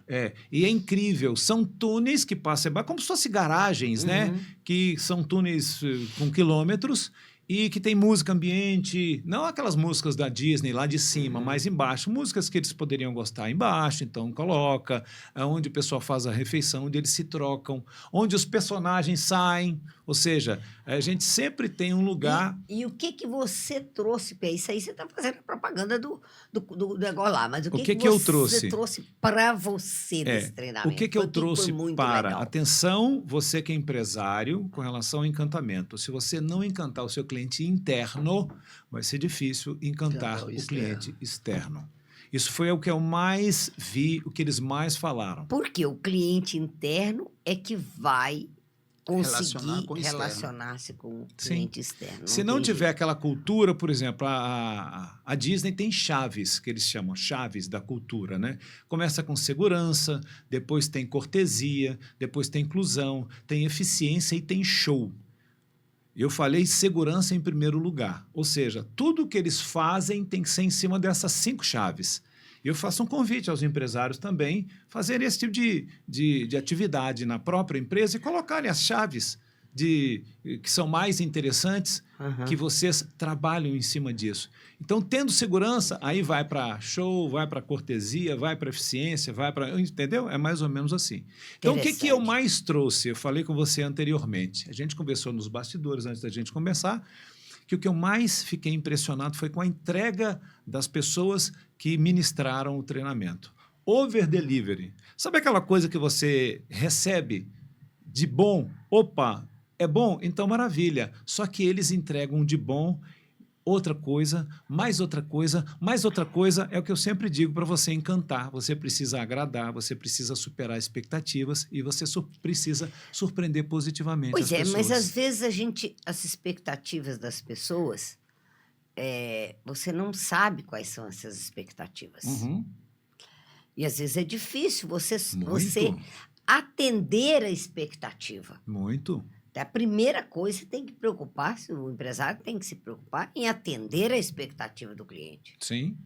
E é incrível. São túneis que passam, como se fossem garagens, né? Que são túneis com quilômetros, e que tem música ambiente, não aquelas músicas da Disney lá de cima, mas embaixo, músicas que eles poderiam gostar embaixo, então coloca, onde o pessoal faz a refeição, onde eles se trocam, onde os personagens saem, ou seja, a gente sempre tem um lugar... E o que você trouxe para isso aí? Você está fazendo propaganda do negócio lá, mas o que eu trouxe para você desse treinamento? O que eu trouxe para... Legal. Atenção, você que é empresário, com relação ao encantamento. Se você não encantar o seu cliente interno, vai ser difícil encantar o cliente externo. Isso foi o que eu mais vi, o que eles mais falaram. Porque o cliente interno é que vai conseguir relacionar-se com o cliente externo. Se não tiver aquela cultura, por exemplo, a Disney tem chaves, que eles chamam chaves da cultura, né? Começa com segurança, depois tem cortesia, depois tem inclusão, tem eficiência e tem show. Eu falei segurança em primeiro lugar. Ou seja, tudo que eles fazem tem que ser em cima dessas 5 chaves. Eu faço um convite aos empresários também fazerem esse tipo de atividade na própria empresa e colocarem as chaves que são mais interessantes, que vocês trabalham em cima disso. Então, tendo segurança, aí vai para show, vai para cortesia, vai para eficiência, vai para... Entendeu? É mais ou menos assim. Então, o que eu mais trouxe? Eu falei com você anteriormente. A gente conversou nos bastidores antes da gente começar, que o que eu mais fiquei impressionado foi com a entrega das pessoas que ministraram o treinamento. Over delivery. Sabe aquela coisa que você recebe de bom? Opa, é bom? Então maravilha. Só que eles entregam de bom outra coisa, mais outra coisa, mais outra coisa. É o que eu sempre digo para você encantar. Você precisa agradar, você precisa superar expectativas e você precisa surpreender positivamente as Pois é, pessoas. mas às vezes as expectativas das pessoas, você não sabe quais são essas expectativas. Uhum. E às vezes é difícil você Muito. atender a expectativa. Muito. A primeira coisa, você tem que preocupar, o empresário tem que se preocupar em atender a expectativa do cliente, Sim,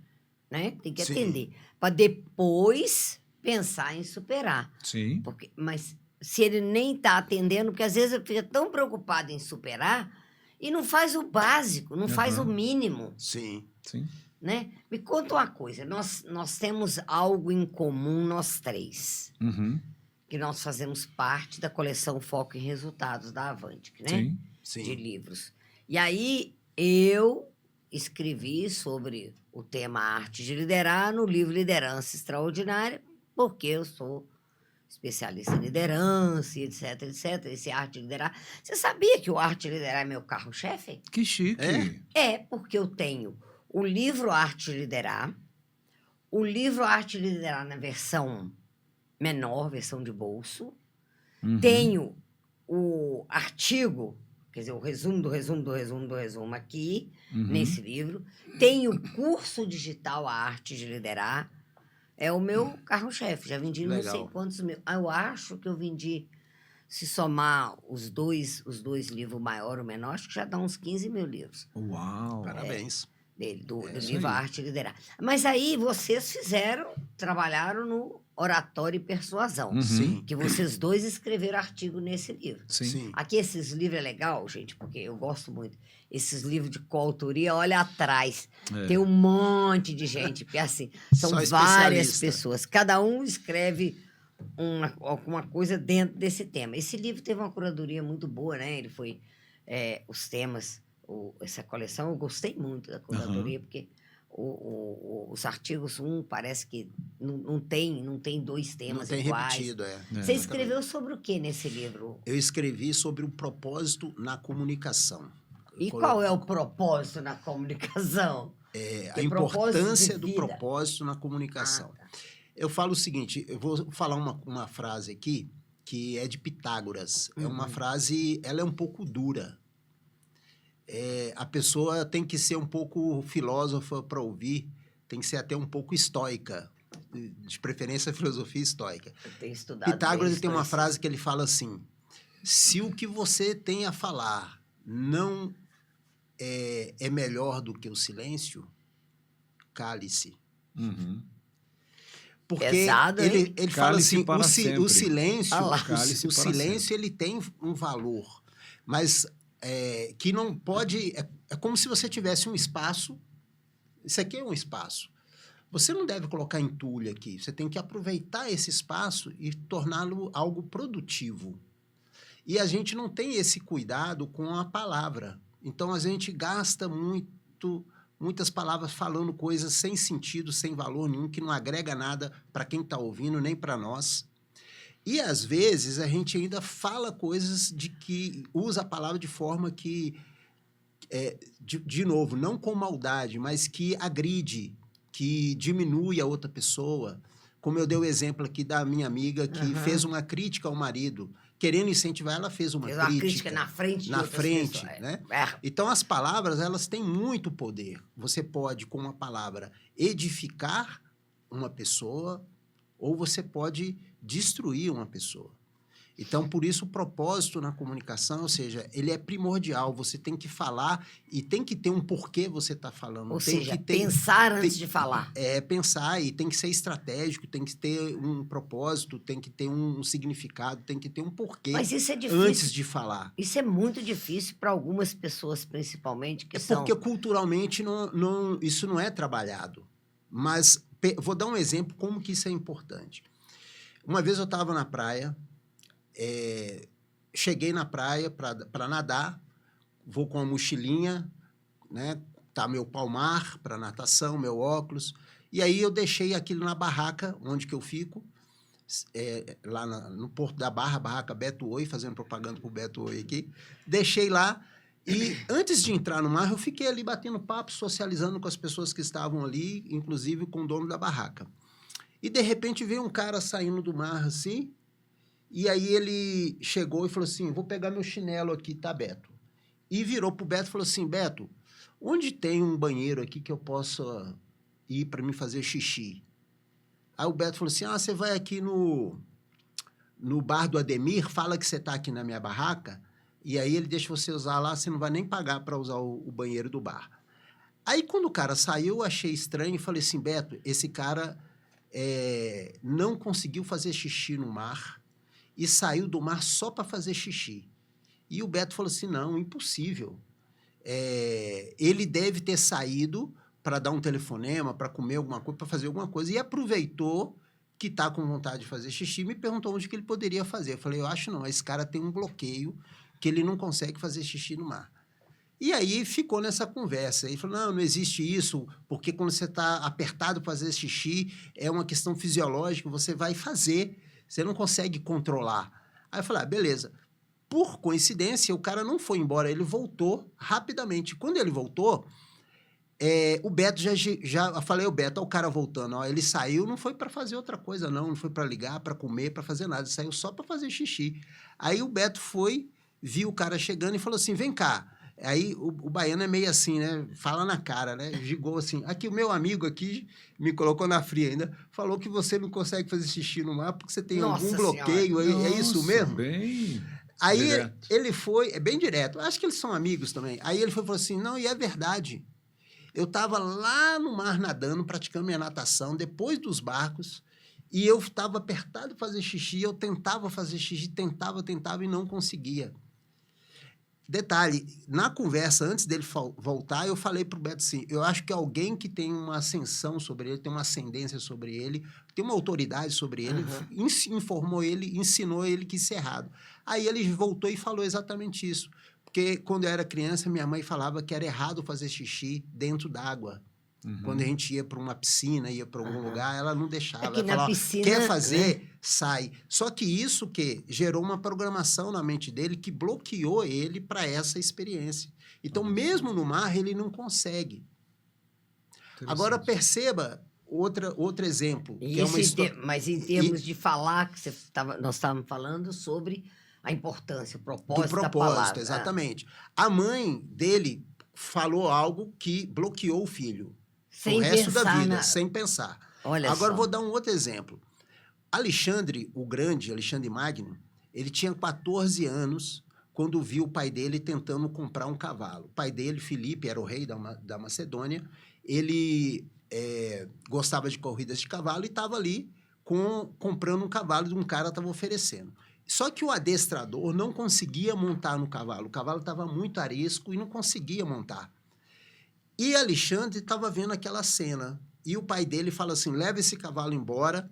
né? Tem que Sim. atender, para depois pensar em superar. sim. Mas se ele nem está atendendo, porque às vezes ele fica tão preocupado em superar e não faz o básico, não faz o mínimo, Sim. Sim. né? Me conta uma coisa, nós temos algo em comum, nós 3. Uhum. Que nós fazemos parte da coleção Foco em Resultados da Avantic, né? Sim. Sim. De livros. E aí eu escrevi sobre o tema Arte de Liderar no livro Liderança Extraordinária, porque eu sou especialista em liderança, e etc, etc. Esse Arte de Liderar. Você sabia que o Arte de Liderar é meu carro-chefe? Que chique. É? Porque eu tenho o livro Arte de Liderar, o livro Arte de Liderar na versão menor, versão de bolso. Uhum. Tenho o artigo, quer dizer, o resumo do resumo do resumo do resumo aqui, Uhum. nesse livro. Tenho o curso digital A Arte de Liderar. É o meu carro-chefe. Já vendi não sei Legal. quantos mil. Eu acho que eu vendi, se somar os dois livros, o maior e o menor, acho que já dá uns 15 mil livros Uau. Parabéns. dele, do isso livro A aí. Arte de Liderar. Mas aí vocês trabalharam no Oratório e Persuasão, Uhum. Sim. que vocês 2 escreveram artigo nesse livro. Sim. Aqui esses livros é legal, gente, porque eu gosto muito. Esses livros de coautoria, olha atrás, É. tem um monte de gente, porque assim, são Só várias especialista. pessoas, cada um escreve alguma coisa dentro desse tema. Esse livro teve uma curadoria muito boa, né? Ele foi, os temas, essa coleção, eu gostei muito da curadoria, porque os artigos, parece que não tem 2 temas Não tem iguais. repetido, Você Exatamente. escreveu sobre o que nesse livro? Eu escrevi sobre o propósito na comunicação. E qual é o propósito na comunicação? A Tem propósito importância de do vida. propósito na comunicação. Ah, tá. Eu falo o seguinte, eu vou falar uma frase aqui que é de Pitágoras. É uma frase, ela é um pouco dura. A pessoa tem que ser um pouco filósofa para ouvir, tem que ser até um pouco estoica, de preferência a filosofia estoica. Eu tenho estudado Pitágoras bem tem uma estoicismo. frase que ele fala assim: se o que você tem a falar não é melhor do que o silêncio, cale-se. Uhum. Porque Pesado, hein? ele fala Cale-se assim, para o sempre. silêncio, Ah lá. Cale-se o para silêncio ele tem um valor, mas que não pode... É como se você tivesse um espaço, isso aqui é um espaço. Você não deve colocar entulho aqui, você tem que aproveitar esse espaço e torná-lo algo produtivo. E a gente não tem esse cuidado com a palavra. Então, a gente gasta muitas palavras falando coisas sem sentido, sem valor nenhum, que não agrega nada para quem está ouvindo, nem para nós. E, às vezes, a gente ainda fala coisas de que usa a palavra de forma que, de novo, não com maldade, mas que agride, que diminui a outra pessoa. Como eu dei o exemplo aqui da minha amiga que fez uma crítica ao marido, querendo incentivar, ela fez uma crítica na frente de na outras frente, pessoas. né? É. Então, as palavras, elas têm muito poder. Você pode, com uma palavra, edificar uma pessoa ou você pode destruir uma pessoa. Então, por isso, o propósito na comunicação, ou seja, ele é primordial. Você tem que falar e tem que ter um porquê você está falando. Ou tem seja, que ter, pensar antes de falar. pensar e tem que ser estratégico, tem que ter um propósito, tem que ter um significado, tem que ter um porquê Mas isso é difícil. antes de falar. Isso é muito difícil para algumas pessoas, principalmente, que É são... porque culturalmente isso não é trabalhado. Mas vou dar um exemplo como que isso é importante. Uma vez eu estava na praia, cheguei na praia para nadar, vou com a mochilinha, né? Tá meu palmar para natação, meu óculos, e aí eu deixei aquilo na barraca onde que eu fico, lá no Porto da Barra, barraca Beto Oi, fazendo propaganda pro Beto Oi aqui, deixei lá. E antes de entrar no mar, eu fiquei ali batendo papo, socializando com as pessoas que estavam ali, inclusive com o dono da barraca. E, de repente, veio um cara saindo do mar, assim, e aí ele chegou e falou assim, vou pegar meu chinelo aqui, tá, Beto? E virou pro Beto e falou assim, Beto, onde tem um banheiro aqui que eu possa ir para me fazer xixi? Aí o Beto falou assim, você vai aqui no bar do Ademir, fala que você tá aqui na minha barraca, e aí ele deixa você usar lá, você não vai nem pagar para usar o banheiro do bar. Aí, quando o cara saiu, eu achei estranho e falei assim, Beto, esse cara não conseguiu fazer xixi no mar e saiu do mar só para fazer xixi. E o Beto falou assim, não, impossível. Ele deve ter saído para dar um telefonema, para comer alguma coisa, para fazer alguma coisa, e aproveitou que está com vontade de fazer xixi e me perguntou onde que ele poderia fazer. Eu falei, eu acho não, esse cara tem um bloqueio que ele não consegue fazer xixi no mar. E aí ficou nessa conversa. Ele falou, não existe isso, porque quando você está apertado para fazer xixi, é uma questão fisiológica, você vai fazer, você não consegue controlar. Aí eu falei, beleza. Por coincidência, o cara não foi embora, ele voltou rapidamente. Quando ele voltou, o Beto eu falei, o Beto, o cara voltando, ele saiu, não foi para fazer outra coisa, não foi para ligar, para comer, para fazer nada, ele saiu só para fazer xixi. Aí o Beto foi, viu o cara chegando e falou assim, vem cá. Aí o baiano é meio assim, né? Fala na cara, né? Gigou assim. Aqui, o meu amigo aqui me colocou na fria ainda. Falou que você não consegue fazer xixi no mar porque você tem algum bloqueio. É isso mesmo? Bem aí direto. Ele foi... É bem direto. Acho que eles são amigos também. Aí ele foi e falou assim, não, e é verdade. Eu estava lá no mar nadando, praticando minha natação, depois dos barcos, e eu estava apertado para fazer xixi, eu tentava fazer xixi, tentava e não conseguia. Detalhe, na conversa, antes dele voltar, eu falei para o Beto assim, eu acho que alguém que tem uma ascensão sobre ele, tem uma ascendência sobre ele, tem uma autoridade sobre ele, informou ele, ensinou ele que isso é errado. Aí ele voltou e falou exatamente isso. Porque quando eu era criança, minha mãe falava que era errado fazer xixi dentro d'água. Quando a gente ia para uma piscina, ia para algum lugar, ela não deixava. Aqui Ela na falava, piscina, quer fazer, né? sai. Só que isso que gerou uma programação na mente dele que bloqueou ele para essa experiência. Então, mesmo no mar, ele não consegue. Agora, perceba outro exemplo. Que é uma Mas em termos de falar, nós estávamos falando sobre a importância, o propósito da palavra. Exatamente. A mãe dele falou algo que bloqueou o filho. Sem o resto pensar da vida, na... sem pensar. Olha Agora, só. vou dar um outro exemplo. Alexandre, o Grande, Alexandre Magno, ele tinha 14 anos quando viu o pai dele tentando comprar um cavalo. O pai dele, Filipe, era o rei da Macedônia. Ele gostava de corridas de cavalo e estava ali comprando um cavalo de um cara que estava oferecendo. Só que o adestrador não conseguia montar no cavalo. O cavalo estava muito aresco e não conseguia montar. E Alexandre estava vendo aquela cena. E o pai dele fala assim, leva esse cavalo embora,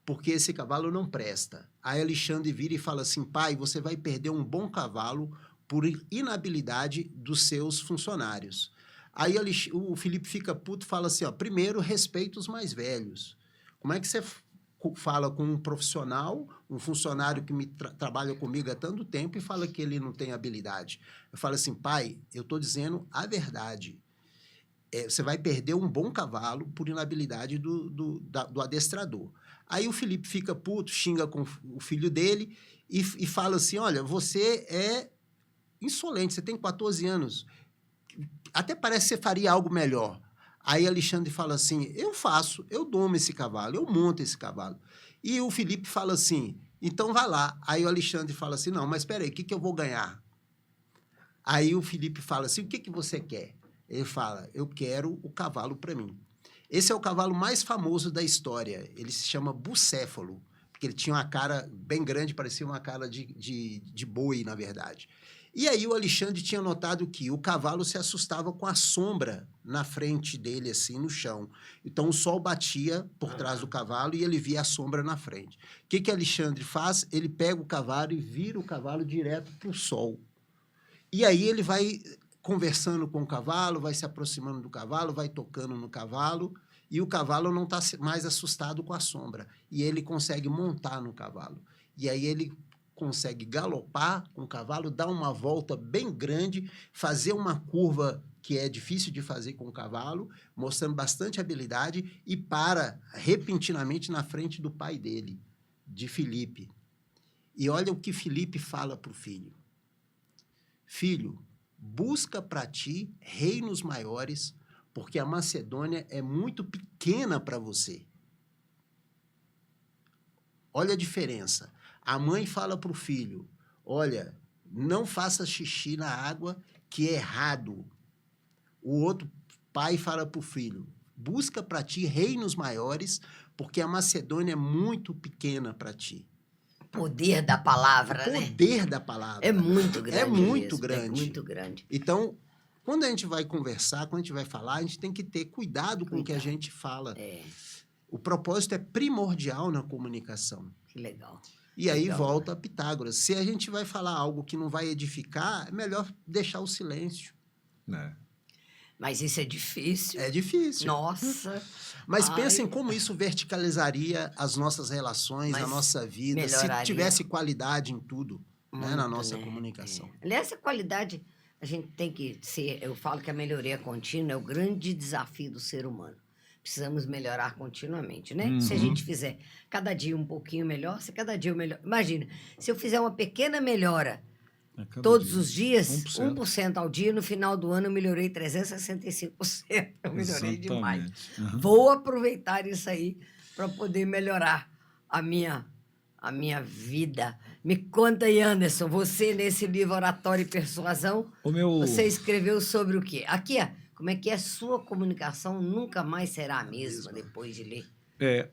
porque esse cavalo não presta. Aí Alexandre vira e fala assim, pai, você vai perder um bom cavalo por inabilidade dos seus funcionários. Aí o Felipe fica puto e fala assim, primeiro, respeita os mais velhos. Como é que você fala com um profissional, um funcionário que trabalha comigo há tanto tempo e fala que ele não tem habilidade? Eu falo assim, pai, eu estou dizendo a verdade. Você vai perder um bom cavalo por inabilidade do adestrador. Aí o Felipe fica puto, xinga com o filho dele e fala assim, olha, você é insolente, você tem 14 anos, até parece que você faria algo melhor. Aí Alexandre fala assim, eu domo esse cavalo, eu monto esse cavalo. E o Felipe fala assim, Então vai lá. Aí o Alexandre fala assim, não, mas espera aí, o que eu vou ganhar? Aí o Felipe fala assim, o que você quer? Ele fala, eu quero o cavalo para mim. Esse é o cavalo mais famoso da história. Ele se chama Bucéfalo, porque ele tinha uma cara bem grande, parecia uma cara de boi, na verdade. E aí o Alexandre tinha notado que o cavalo se assustava com a sombra na frente dele, assim, no chão. Então o sol batia por trás do cavalo e ele via a sombra na frente. O que Alexandre faz? Ele pega o cavalo e vira o cavalo direto para o sol. E aí ele vai conversando com o cavalo, vai se aproximando do cavalo, vai tocando no cavalo, e o cavalo não está mais assustado com a sombra. E ele consegue montar no cavalo. E aí ele consegue galopar com o cavalo, dar uma volta bem grande, fazer uma curva que é difícil de fazer com o cavalo, mostrando bastante habilidade, e para repentinamente na frente do pai dele, de Filipe. E olha o que Filipe fala para o filho. Filho, busca para ti reinos maiores, porque a Macedônia é muito pequena para você. Olha a diferença. A mãe fala para o filho, olha, não faça xixi na água, que é errado. O outro pai fala para o filho, busca para ti reinos maiores, porque a Macedônia é muito pequena para ti. Poder da palavra, O né? poder da palavra. É muito grande. É muito mesmo, grande. É muito grande. Então, quando a gente vai conversar, quando a gente vai falar, a gente tem que ter cuidado com o que a gente fala. É, O propósito é primordial na comunicação. que legal. E aí Legal. volta a Pitágoras. Se a gente vai falar algo que não vai edificar, é melhor deixar o silêncio. Né? Mas isso é difícil. É difícil. Nossa. Mas Ai. pensem como isso verticalizaria as nossas relações, Mas a nossa vida, melhoraria. se tivesse qualidade em tudo, né, na Muito, nossa né? comunicação. É. Aliás, a qualidade, a gente tem que ser... Eu falo que a melhoria contínua é o grande desafio do ser humano. Precisamos melhorar continuamente, né? Se a Uhum. gente fizer cada dia um pouquinho melhor, se cada dia melhor... Imagina, se eu fizer uma pequena melhora A cada todos dia. os dias, 1%. 1% ao dia, no final do ano eu melhorei 365%. Eu melhorei demais. Exatamente. Uhum. Vou aproveitar isso aí para poder melhorar a minha vida. Me conta aí, Anderson, você nesse livro Oratória e Persuasão, O meu... você escreveu sobre o quê? Aqui, ó, como é que é sua comunicação nunca mais será a mesma depois de ler.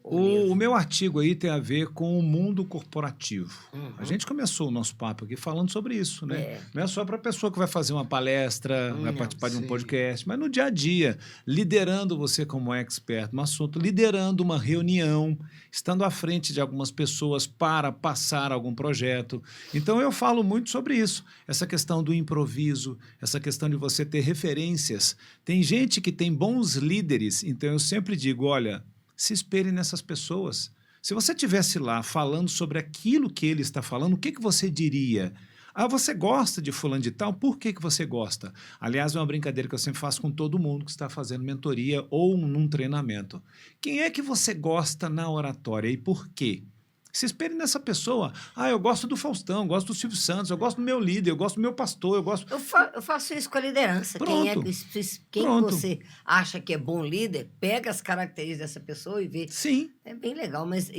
O livro. O meu artigo aí tem a ver com o mundo corporativo. Uhum. A gente começou o nosso papo aqui falando sobre isso, né? É. Não é só para a pessoa que vai fazer uma palestra, vai Não, participar de um sim. podcast, mas no dia a dia, liderando você como expert no assunto, liderando uma reunião, estando à frente de algumas pessoas para passar algum projeto. Então eu falo muito sobre isso, essa questão do improviso, essa questão de você ter referências. Tem gente que tem bons líderes, então eu sempre digo, olha, se espere nessas pessoas. Se você estivesse lá falando sobre aquilo que ele está falando, o que você diria? Ah, você gosta de fulano de tal? Por que você gosta? Aliás, é uma brincadeira que eu sempre faço com todo mundo que está fazendo mentoria ou num treinamento. Quem é que você gosta na oratória e por quê? Se espere nessa pessoa. Ah, eu gosto do Faustão, eu gosto do Silvio Santos, eu gosto do meu líder, eu gosto do meu pastor, eu gosto... Eu faço isso com a liderança. Pronto. Quem Pronto. você acha que é bom líder, pega as características dessa pessoa e vê. Sim. É bem legal, mas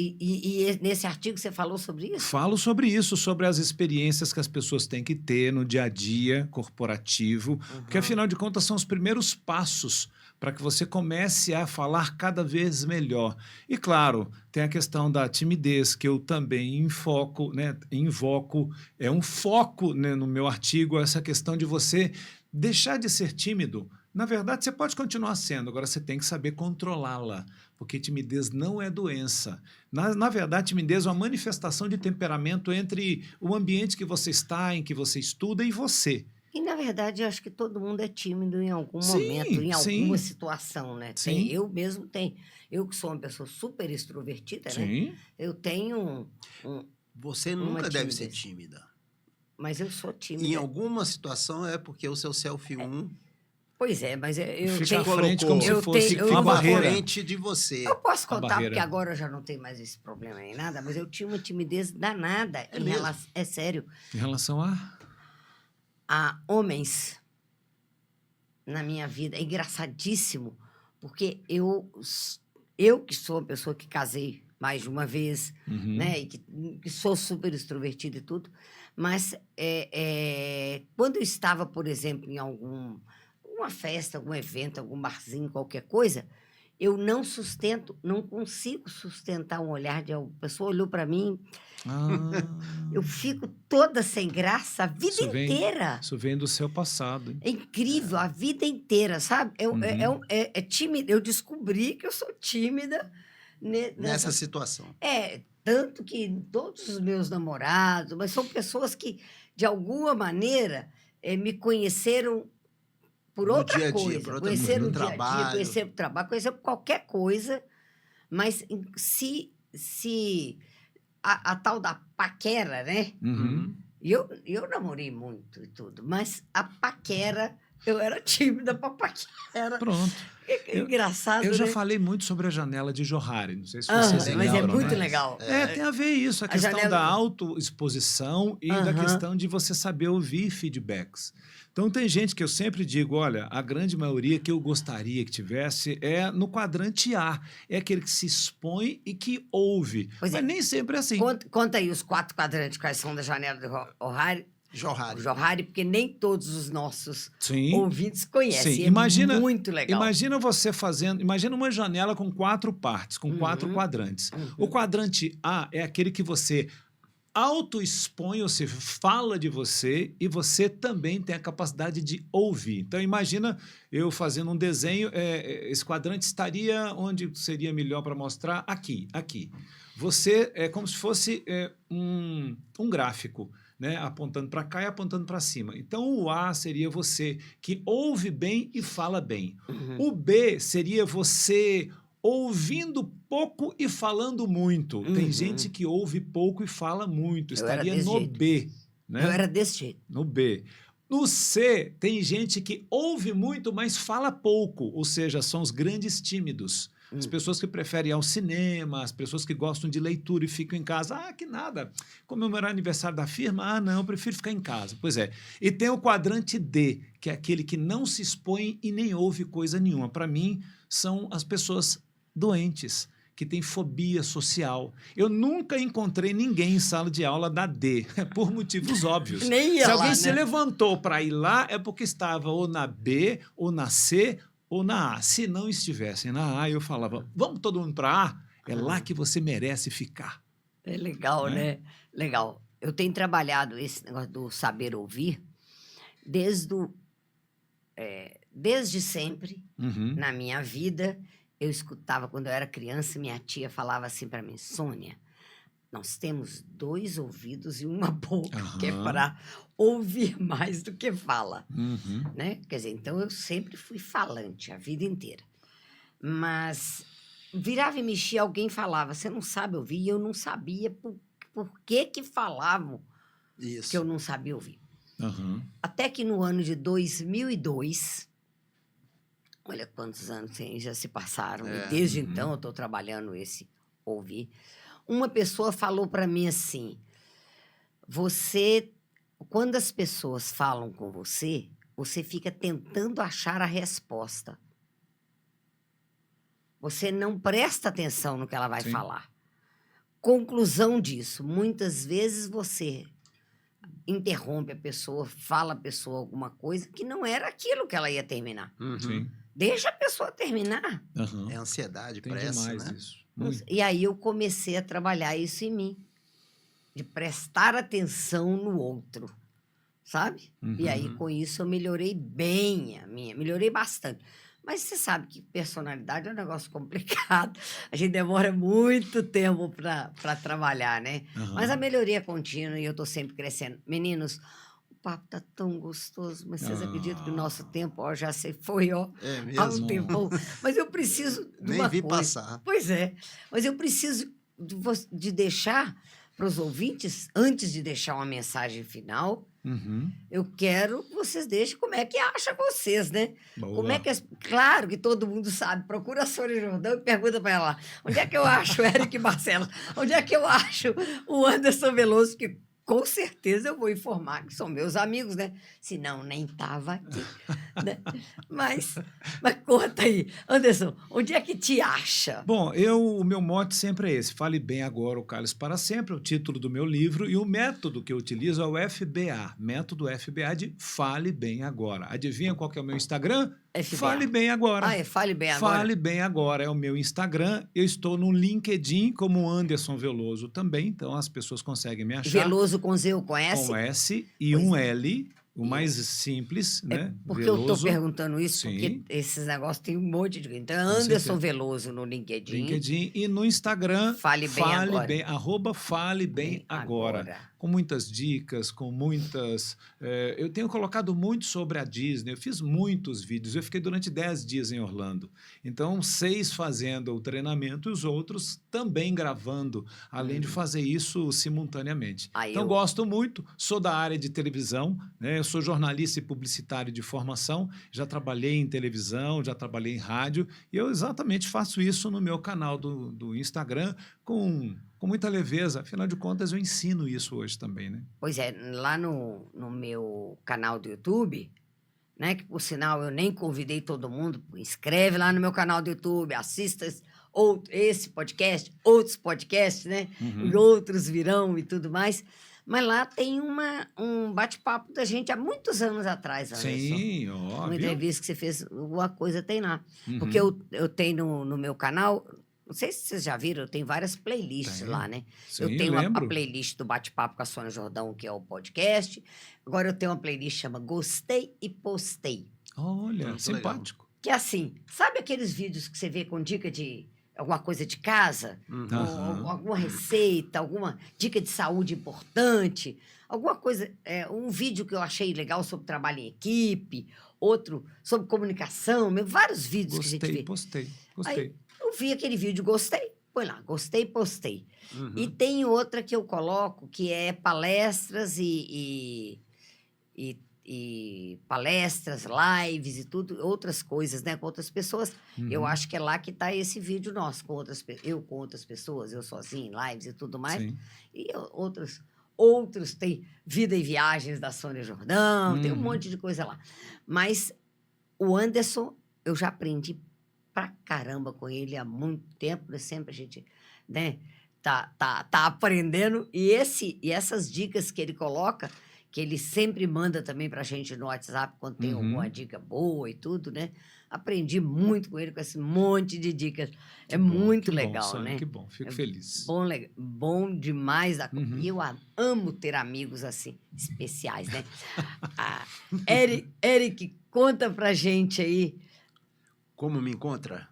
nesse artigo você falou sobre isso? Falo sobre isso, sobre as experiências que as pessoas têm que ter no dia a dia corporativo, porque afinal de contas são os primeiros passos para que você comece a falar cada vez melhor. E claro, tem a questão da timidez, que eu também invoco, é um foco, né, no meu artigo, essa questão de você deixar de ser tímido. Na verdade, você pode continuar sendo, agora você tem que saber controlá-la, porque timidez não é doença. Na verdade, timidez é uma manifestação de temperamento entre o ambiente que você está, em que você estuda, e você. E, na verdade, eu acho que todo mundo é tímido em algum Sim, momento, em sim. alguma situação, né? Sim. Eu mesmo tenho. Eu que sou uma pessoa super extrovertida, né? Sim. Eu tenho Você Uma nunca deve ser timidez. tímida. Mas eu sou tímida. Em alguma situação é porque o seu selfie 1 Pois é, mas eu Fica à tenho... frente como eu se fosse tenho- eu uma vou- barreira. frente de você. Eu posso A contar, barreira. porque agora eu já não tenho mais esse problema nem nada, mas eu tinha uma timidez danada É em mesmo? relação... É sério. Em relação A homens na minha vida. É engraçadíssimo, porque eu que sou uma pessoa que casei mais de uma vez, Uhum. né? E que sou super extrovertida e tudo. Mas quando eu estava, por exemplo, em alguma festa, algum evento, algum barzinho, qualquer coisa, eu não consigo sustentar um olhar de alguma pessoa, olhou para mim, eu Ah, fico toda sem graça a vida isso vem, inteira. isso vem do seu passado, hein? É incrível, a vida inteira, sabe? Uhum. É tímida. Eu descobri que eu sou tímida Nessa nessa. situação. Tanto que todos os meus namorados, mas são pessoas que, de alguma maneira, me conheceram por No outra dia a dia, por coisa. outra coisa, Conheceram no o dia a dia, trabalho. conheceram o trabalho, conheceram qualquer coisa, mas se a tal da paquera, né? Uhum. E eu namorei muito e tudo, mas a paquera, eu era tímida para paquera. Pronto. É Eu, engraçado, eu já né? falei muito sobre a janela de Johari. Não sei se Aham, vocês mas é Legal lembram, muito né? demais. legal. Tem a ver isso, a A questão janela. da autoexposição e da Aham. questão de você saber ouvir feedbacks. Então, tem gente que eu sempre digo, olha, a grande maioria que eu gostaria que tivesse é no quadrante A. É aquele que se expõe e que ouve. Pois Mas é. nem sempre é assim. Conta aí os 4 quadrantes quais são da janela do Johari. Johari, porque nem todos os nossos Sim, ouvintes conhecem. sim. É Imagina, muito legal. imagina você fazendo, imagina uma janela com 4 partes, com 4 Uhum, quadrantes. O uhum. quadrante A é aquele que você auto-expõe, ou seja, fala de você e você também tem a capacidade de ouvir. Então, imagina eu fazendo um desenho, esse quadrante estaria onde seria melhor para mostrar? Aqui, aqui. Você é como se fosse um gráfico, né? Apontando para cá e apontando para cima. Então, o A seria você que ouve bem e fala bem. Uhum. O B seria você ouvindo pouco e falando muito. Tem Uhum. gente que ouve pouco e fala muito. Eu era Estaria desse no jeito. B, Eu né? era desse jeito. No B. No C, tem gente que ouve muito, mas fala pouco. Ou seja, são os grandes tímidos. As pessoas que preferem ir ao cinema, as pessoas que gostam de leitura e ficam em casa. Ah, que nada. Comemorar aniversário da firma? Ah, não, eu prefiro ficar em casa. Pois é. E tem o quadrante D, que é aquele que não se expõe e nem ouve coisa nenhuma. Para mim, são as pessoas doentes, que têm fobia social. Eu nunca encontrei ninguém em sala de aula da D, por motivos óbvios. Nem ia Se lá, alguém né? se levantou para ir lá, é porque estava ou na B, ou na C, ou na A. Se não estivessem na A, eu falava, vamos todo mundo para A? É lá que você merece ficar. É legal, Né? né? Legal. Eu tenho trabalhado esse negócio do saber ouvir desde sempre Uhum. na minha vida. Eu escutava quando eu era criança, minha tia falava assim para mim, Sônia, nós temos 2 ouvidos e uma boca, que é Aham. para ouvir mais do que fala, Uhum. né? Quer dizer, então eu sempre fui falante a vida inteira. Mas virava e mexia, alguém falava, você não sabe ouvir, e eu não sabia por que falavam que eu Isso. não sabia ouvir. Uhum. Até que no ano de 2002, olha quantos anos já se passaram, e desde Uhum. então eu estou trabalhando esse ouvir. Uma pessoa falou para mim assim: quando as pessoas falam com você, você fica tentando achar a resposta. Você não presta atenção no que ela vai Sim. falar. Conclusão disso, muitas vezes você interrompe a pessoa, fala a pessoa alguma coisa que não era aquilo que ela ia terminar. Uhum. Sim. Deixa a pessoa terminar. Uhum. É ansiedade, Tem pressa, demais né? isso. Muito. E aí eu comecei a trabalhar isso em mim, de prestar atenção no outro, sabe? E aí Uhum. com isso eu melhorei bem melhorei bastante. Mas você sabe que personalidade é um negócio complicado. A gente demora muito tempo para trabalhar, né? Uhum. Mas a melhoria é contínua e eu estou sempre crescendo. Meninos, o papo tá tão gostoso, mas vocês acreditam que o nosso tempo ó, já se foi, ó, É há um mesmo. tempão. Mas eu preciso de Nem uma vi coisa. passar. Pois é, mas eu preciso de deixar para os ouvintes, antes de deixar uma mensagem final, Uhum. eu quero que vocês deixem como é que acha vocês, né? Boa. Como é que claro que todo mundo sabe, procura a Sônia Jordão e pergunta para ela, onde é que eu acho o Eric Barcelos? Onde é que eu acho o Anderson Veloso? Que com certeza eu vou informar que são meus amigos, né? Senão nem tava aqui, né? Mas conta aí, Anderson, onde é que te acha? Bom, o meu mote sempre é esse: fale bem agora, o cálice para sempre, é o título do meu livro, e o método que eu utilizo é o FBA, método FBA de Fale Bem Agora. Adivinha qual que é o meu Instagram? FBA. Fale Bem Agora. Ah, é Fale Bem Agora? Fale Bem Agora é o meu Instagram. Eu estou no LinkedIn como Anderson Veloso também, então as pessoas conseguem me achar. Veloso com Z, com S? Com S e Pois um é. L, o mais simples, né? Porque eu estou Veloso. perguntando isso, Sim. porque esses negócios tem um monte de... Então, é Com Anderson certeza. Veloso no LinkedIn. LinkedIn e no Instagram, Fale Bem Agora. @, Fale Bem Agora. Com muitas dicas, com muitas... eu tenho colocado muito sobre a Disney, eu fiz muitos vídeos, eu fiquei durante 10 dias em Orlando. Então, 6 fazendo o treinamento e os outros também gravando, além de fazer isso simultaneamente. Ah, Então, eu- gosto muito, sou da área de televisão, né? Eu sou jornalista e publicitário de formação, já trabalhei em televisão, já trabalhei em rádio, e eu exatamente faço isso no meu canal do Instagram com muita leveza. Afinal de contas, eu ensino isso hoje também, né? Pois é, lá no meu canal do YouTube, né? Que por sinal eu nem convidei todo mundo, inscreve lá no meu canal do YouTube, assista esse podcast, outros podcasts, né? Uhum. E outros virão e tudo mais. Mas lá tem um bate-papo da gente há muitos anos atrás, Anderson. Sim, Uma óbvio. entrevista que você fez, alguma coisa tem lá. Uhum. Porque eu tenho no meu canal, não sei se vocês já viram, eu tenho várias playlists Tem. lá, né? Sim, Eu tenho a lembro. playlist do Bate-Papo com a Sônia Jordão, que é o podcast. Agora eu tenho uma playlist que chama Gostei e Postei. Olha, Muito simpático. Que é assim, sabe aqueles vídeos que você vê com dica de alguma coisa de casa? Uhum. Aham. Ou alguma receita, alguma dica de saúde importante, alguma coisa, um vídeo que eu achei legal sobre trabalho em equipe, outro sobre comunicação, vários vídeos que a gente Gostei, vê. postei, gostei. Eu vi aquele vídeo, gostei, põe lá, gostei e postei. Uhum. E tem outra que eu coloco que é palestras e palestras, lives e tudo, outras coisas, né, com outras pessoas. Eu Uhum. acho que é lá que está esse vídeo nosso, eu com outras pessoas, eu sozinho, lives e tudo mais. Sim. E outros tem Vida e Viagens da Sônia Jordão, tem um Uhum. monte de coisa lá. Mas o Anderson, eu já aprendi pra caramba com ele há muito tempo, né? Sempre a gente, né, tá aprendendo. E essas dicas que ele coloca, que ele sempre manda também pra gente no WhatsApp quando tem Uhum. alguma dica boa e tudo, né? Aprendi muito com ele, com esse monte de dicas. Que É bom, muito que bom, legal, Sônia, né? que bom, fico É feliz. Bom demais. Uhum. E eu amo ter amigos assim, especiais, né? Eric, conta pra gente aí, Como me encontra?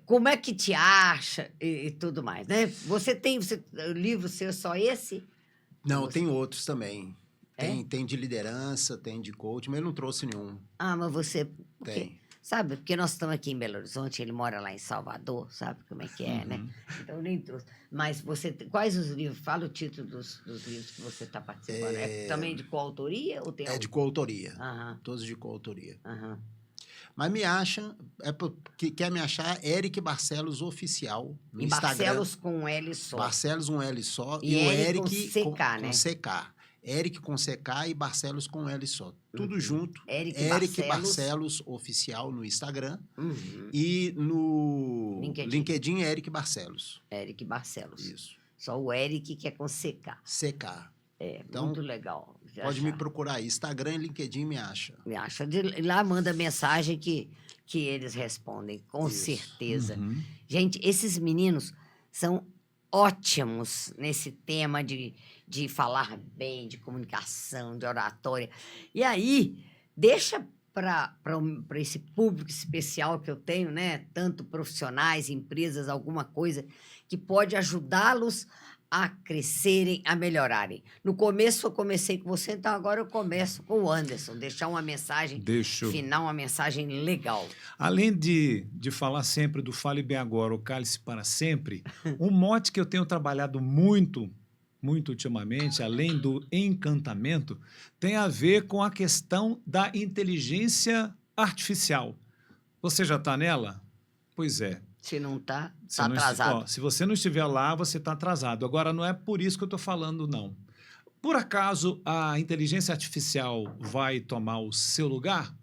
como é que te acha e tudo mais, né? O livro seu é só esse? Não, Você- tem outros também. É? Tem de liderança, tem de coach, mas eu não trouxe nenhum. Ah, mas você... Porque, Tem. sabe, porque nós estamos aqui em Belo Horizonte, ele mora lá em Salvador, sabe como é que é, né? Uhum. Então, eu nem trouxe. Mas quais os livros? Fala o título dos livros que você está participando. É também de coautoria ou tem É de algum? coautoria. Aham, Todos de coautoria. aham. Mas me acha, quer me achar, Eric Barcelos Oficial no E Instagram. Barcelos com um L só. Barcelos um L só. E o Eric com Eric CK, né? com CK. Eric com CK e Barcelos com L só. Tudo Uhum. junto. Eric Barcelos Oficial no Instagram. Uhum. E no LinkedIn. LinkedIn Eric Barcelos. Eric Barcelos. Isso. Só o Eric que é com CK. CK. É, Então, muito legal. de Pode achar. me procurar aí. Instagram e LinkedIn me acha. Me acha. Lá manda mensagem que eles respondem, com Isso. certeza. Uhum. Gente, esses meninos são ótimos nesse tema de falar bem, de comunicação, de oratória. E aí, deixa para esse público especial que eu tenho, né? Tanto profissionais, empresas, alguma coisa que pode ajudá-los a crescerem, a melhorarem. No começo eu comecei com você, então agora eu começo com o Anderson, deixar uma mensagem Deixa eu... final, uma mensagem legal. Além de falar sempre do Fale Bem Agora, o cálice para sempre, um mote que eu tenho trabalhado muito ultimamente, além do encantamento, tem a ver com a questão da inteligência artificial. Você já está nela? Pois é. Se não está, Se está não atrasado. se você não estiver lá, você está atrasado. Agora, não é por isso que eu estou falando, não. Por acaso a inteligência artificial vai tomar o seu lugar?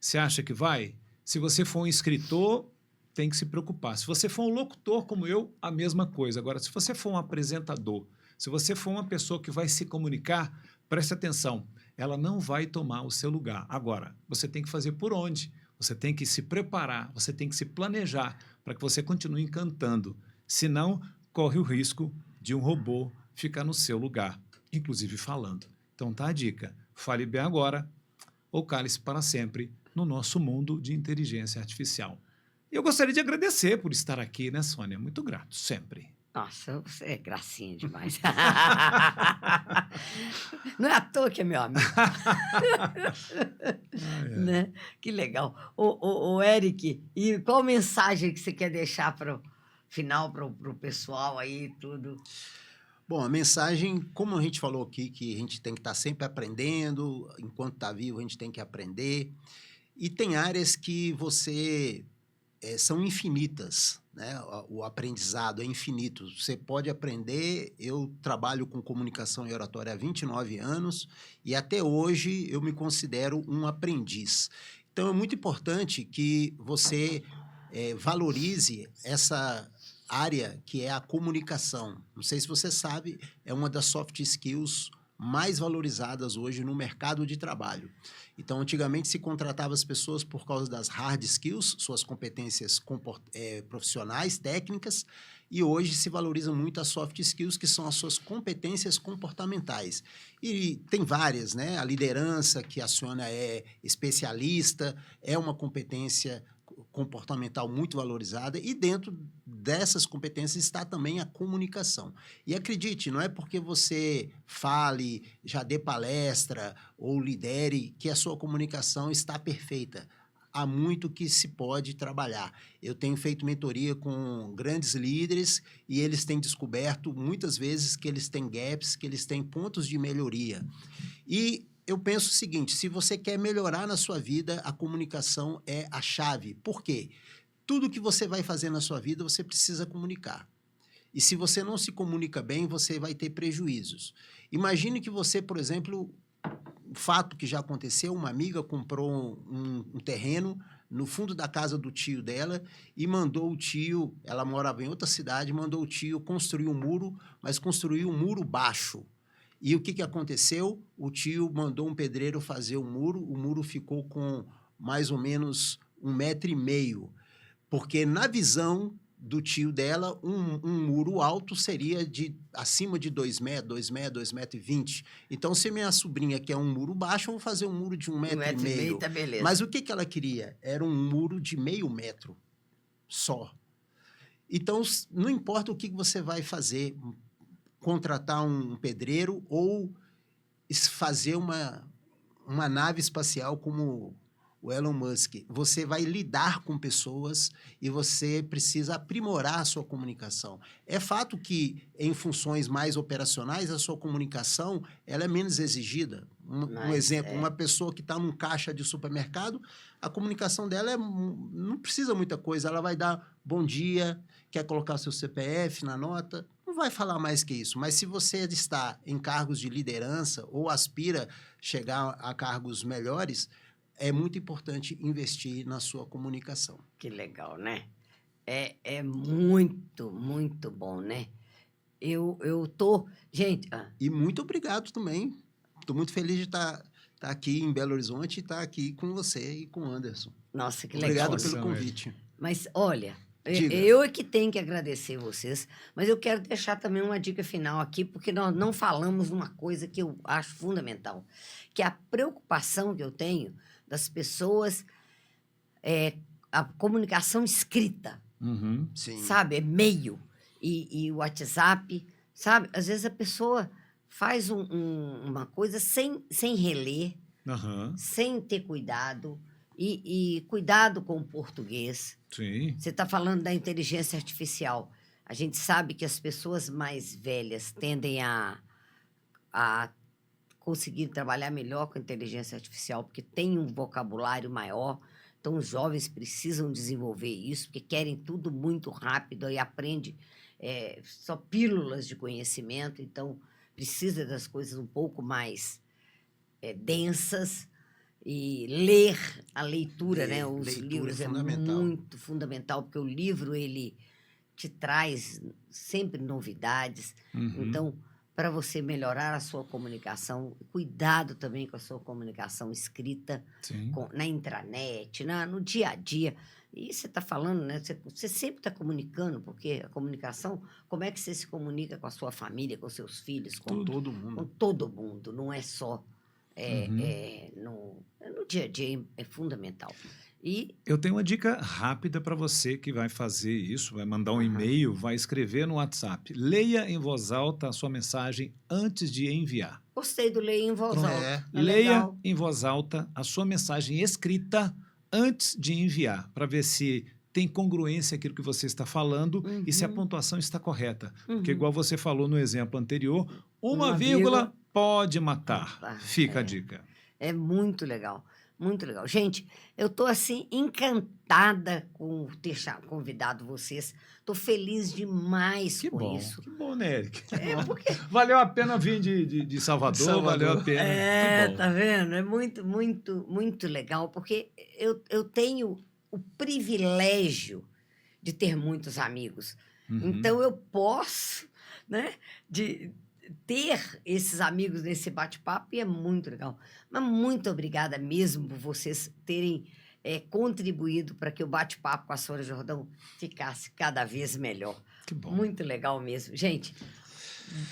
Você acha que vai? Se você for um escritor, tem que se preocupar. Se você for um locutor como eu, a mesma coisa. Agora, se você for um apresentador, se você for uma pessoa que vai se comunicar, preste atenção, ela não vai tomar o seu lugar. Agora, você tem que fazer por onde? Você tem que se preparar, você tem que se planejar para que você continue encantando. Senão, corre o risco de um robô ficar no seu lugar, inclusive falando. Então tá a dica, fale bem agora ou cale-se para sempre no nosso mundo de inteligência artificial. Eu gostaria de agradecer por estar aqui, né, Sônia? Muito grato, sempre. Nossa, você é gracinha demais. Não é à toa que é meu amigo, Ai, ai. né? Que legal. O Eric, e qual mensagem que você quer deixar para o final, para o pessoal aí, tudo? Bom, a mensagem, como a gente falou aqui, que a gente tem que estar sempre aprendendo, enquanto está vivo a gente tem que aprender. E tem áreas que são infinitas, né? O aprendizado é infinito. Você pode aprender. Eu trabalho com comunicação e oratória há 29 anos e até hoje eu me considero um aprendiz. Então é muito importante que você valorize essa área que é a comunicação. Não sei se você sabe, é uma das soft skills mais valorizadas hoje no mercado de trabalho. Então, antigamente se contratava as pessoas por causa das hard skills, suas competências profissionais, técnicas, e hoje se valoriza muito as soft skills, que são as suas competências comportamentais. E tem várias, né? A liderança, que a Sônia é especialista, é uma competência comportamental muito valorizada, e dentro dessas competências está também a comunicação. E acredite, não é porque você fale, já dê palestra ou lidere que a sua comunicação está perfeita. Há muito que se pode trabalhar. Eu tenho feito mentoria com grandes líderes e eles têm descoberto muitas vezes que eles têm gaps, que eles têm pontos de melhoria. E eu penso o seguinte, se você quer melhorar na sua vida, a comunicação é a chave. Por quê? Tudo que você vai fazer na sua vida, você precisa comunicar. E se você não se comunica bem, você vai ter prejuízos. Imagine que você, por exemplo, um fato que já aconteceu, uma amiga comprou um terreno no fundo da casa do tio dela e mandou o tio, ela morava em outra cidade, mandou o tio construir um muro, mas construiu um muro baixo. E o que aconteceu? O tio mandou um pedreiro fazer o muro ficou com mais ou menos 1,5 m, porque na visão do tio dela, um muro alto seria acima de 2 metros, 2,20 m. Então, se minha sobrinha quer um muro baixo, eu vou fazer um muro de 1,5 m. 1,5 m, tá beleza. Mas o que ela queria? Era um muro de 0,5 metro só. Então, não importa o que você vai fazer, contratar um pedreiro ou fazer uma nave espacial como o Elon Musk. Você vai lidar com pessoas e você precisa aprimorar a sua comunicação. É fato que, em funções mais operacionais, a sua comunicação ela é menos exigida. Um exemplo, uma pessoa que está num caixa de supermercado, a comunicação dela não precisa muita coisa. Ela vai dar bom dia, quer colocar seu CPF na nota, não vai falar mais que isso. Mas se você está em cargos de liderança ou aspira chegar a cargos melhores, é muito importante investir na sua comunicação. Que legal, né? É muito, muito bom, né? Eu tô... Gente... E muito obrigado também. Estou muito feliz de estar aqui em Belo Horizonte e estar aqui com você e com o Anderson. Nossa, que Obrigado legal. pelo convite. Mas, olha, Diga. eu é que tenho que agradecer vocês, mas eu quero deixar também uma dica final aqui, porque nós não falamos uma coisa que eu acho fundamental, que é a preocupação que eu tenho das pessoas, a comunicação escrita, Uhum. Sim. sabe? E-mail e WhatsApp, sabe? Às vezes a pessoa faz uma coisa sem reler, Aham. sem ter cuidado, e cuidado com o português. Sim. Você está falando da inteligência artificial. A gente sabe que as pessoas mais velhas tendem a conseguir trabalhar melhor com a inteligência artificial, porque tem um vocabulário maior. Então, os jovens precisam desenvolver isso, porque querem tudo muito rápido e aprende só pílulas de conhecimento. Então, precisa das coisas um pouco mais densas, e ler a leitura, né? Os Leitura livros é fundamental. muito fundamental, porque o livro ele te traz sempre novidades. Uhum. Então, para você melhorar a sua comunicação, cuidado também com a sua comunicação escrita, Sim. na intranet, no dia a dia. E você está falando, né? Você sempre está comunicando, porque a comunicação, como é que você se comunica com a sua família, com seus filhos, com Todo mundo. com todo mundo, não é só no dia a dia, é fundamental. E Eu tenho uma dica rápida para você que vai fazer isso, vai mandar um e-mail, vai escrever no WhatsApp. Leia em voz alta a sua mensagem antes de enviar. gostei do ler em voz Pronto. alta. É Leia legal. em voz alta a sua mensagem escrita antes de enviar, para ver se tem congruência aquilo que você está falando e se a pontuação está correta. Porque, igual você falou no exemplo anterior, uma vírgula pode matar. Fica a dica. É muito legal, muito legal. Gente, eu estou assim encantada com ter convidado vocês. Estou feliz demais Que com bom, isso. que bom, né, Eric? Porque Valeu a pena vir de Salvador, valeu a pena. Que bom. tá vendo? É muito, muito, muito legal, porque eu tenho o privilégio de ter muitos amigos. Então, eu posso, né, de ter esses amigos nesse bate-papo e é muito legal. Mas muito obrigada mesmo por vocês terem contribuído para que o bate-papo com a Sônia Jordão ficasse cada vez melhor. Que bom. Muito legal mesmo. Gente,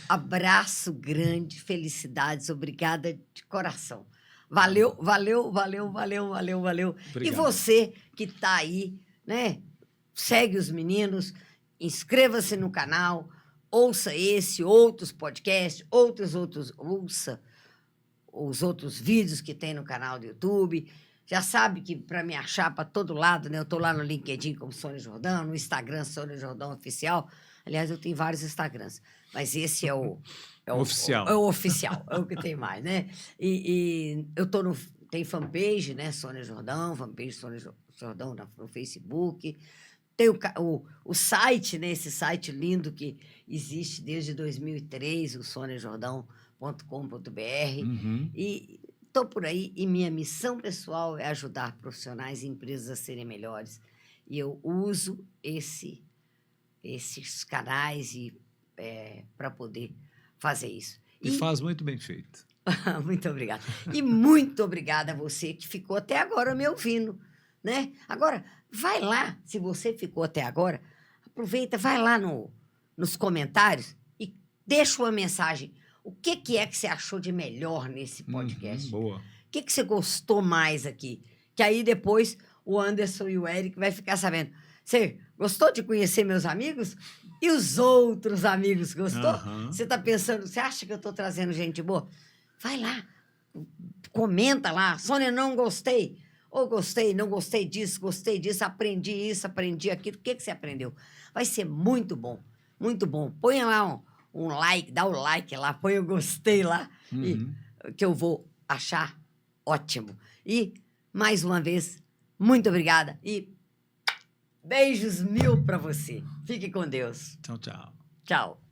abraço grande, felicidades, obrigada de coração. Valeu, valeu, valeu, valeu, valeu, valeu. Obrigado. E você que está aí, né? Segue os meninos, inscreva-se no canal, ouça outros podcasts, ouça os outros vídeos que tem no canal do YouTube. Já sabe que para me achar para todo lado, né? Eu estou lá no LinkedIn como Sônia Jordão, no Instagram Sônia Jordão Oficial. Aliás, eu tenho vários Instagrams, mas esse é o Oficial. É o oficial, é o que tem mais, né? E eu tô tem fanpage, né? Sônia Jordão, fanpage Sônia Jordão no Facebook. Tem o site, né? Esse site lindo que existe desde 2003, o soniajordão.com.br. E estou por aí, e minha missão pessoal é ajudar profissionais e empresas a serem melhores. E eu uso esses canais para poder fazer isso. E faz muito bem feito. Muito obrigada. E muito obrigada a você que ficou até agora me ouvindo, né? Agora, vai lá, se você ficou até agora, aproveita, vai lá nos comentários e deixa uma mensagem. O que é que você achou de melhor nesse podcast? Boa. O que você gostou mais aqui? Que aí depois o Anderson e o Eric vai ficar sabendo. Você gostou de conhecer meus amigos? E os outros amigos, gostou? Você está pensando, você acha que eu estou trazendo gente boa? Vai lá, comenta lá. Sônia, não gostei. Ou gostei, não gostei disso, aprendi isso, aprendi aquilo. O que você aprendeu? Vai ser muito bom, muito bom. Põe lá um like, dá o like lá, põe o gostei lá, que eu vou achar ótimo. E, mais uma vez, muito obrigada e beijos 1000 para você. Fique com Deus. Tchau, tchau. Tchau.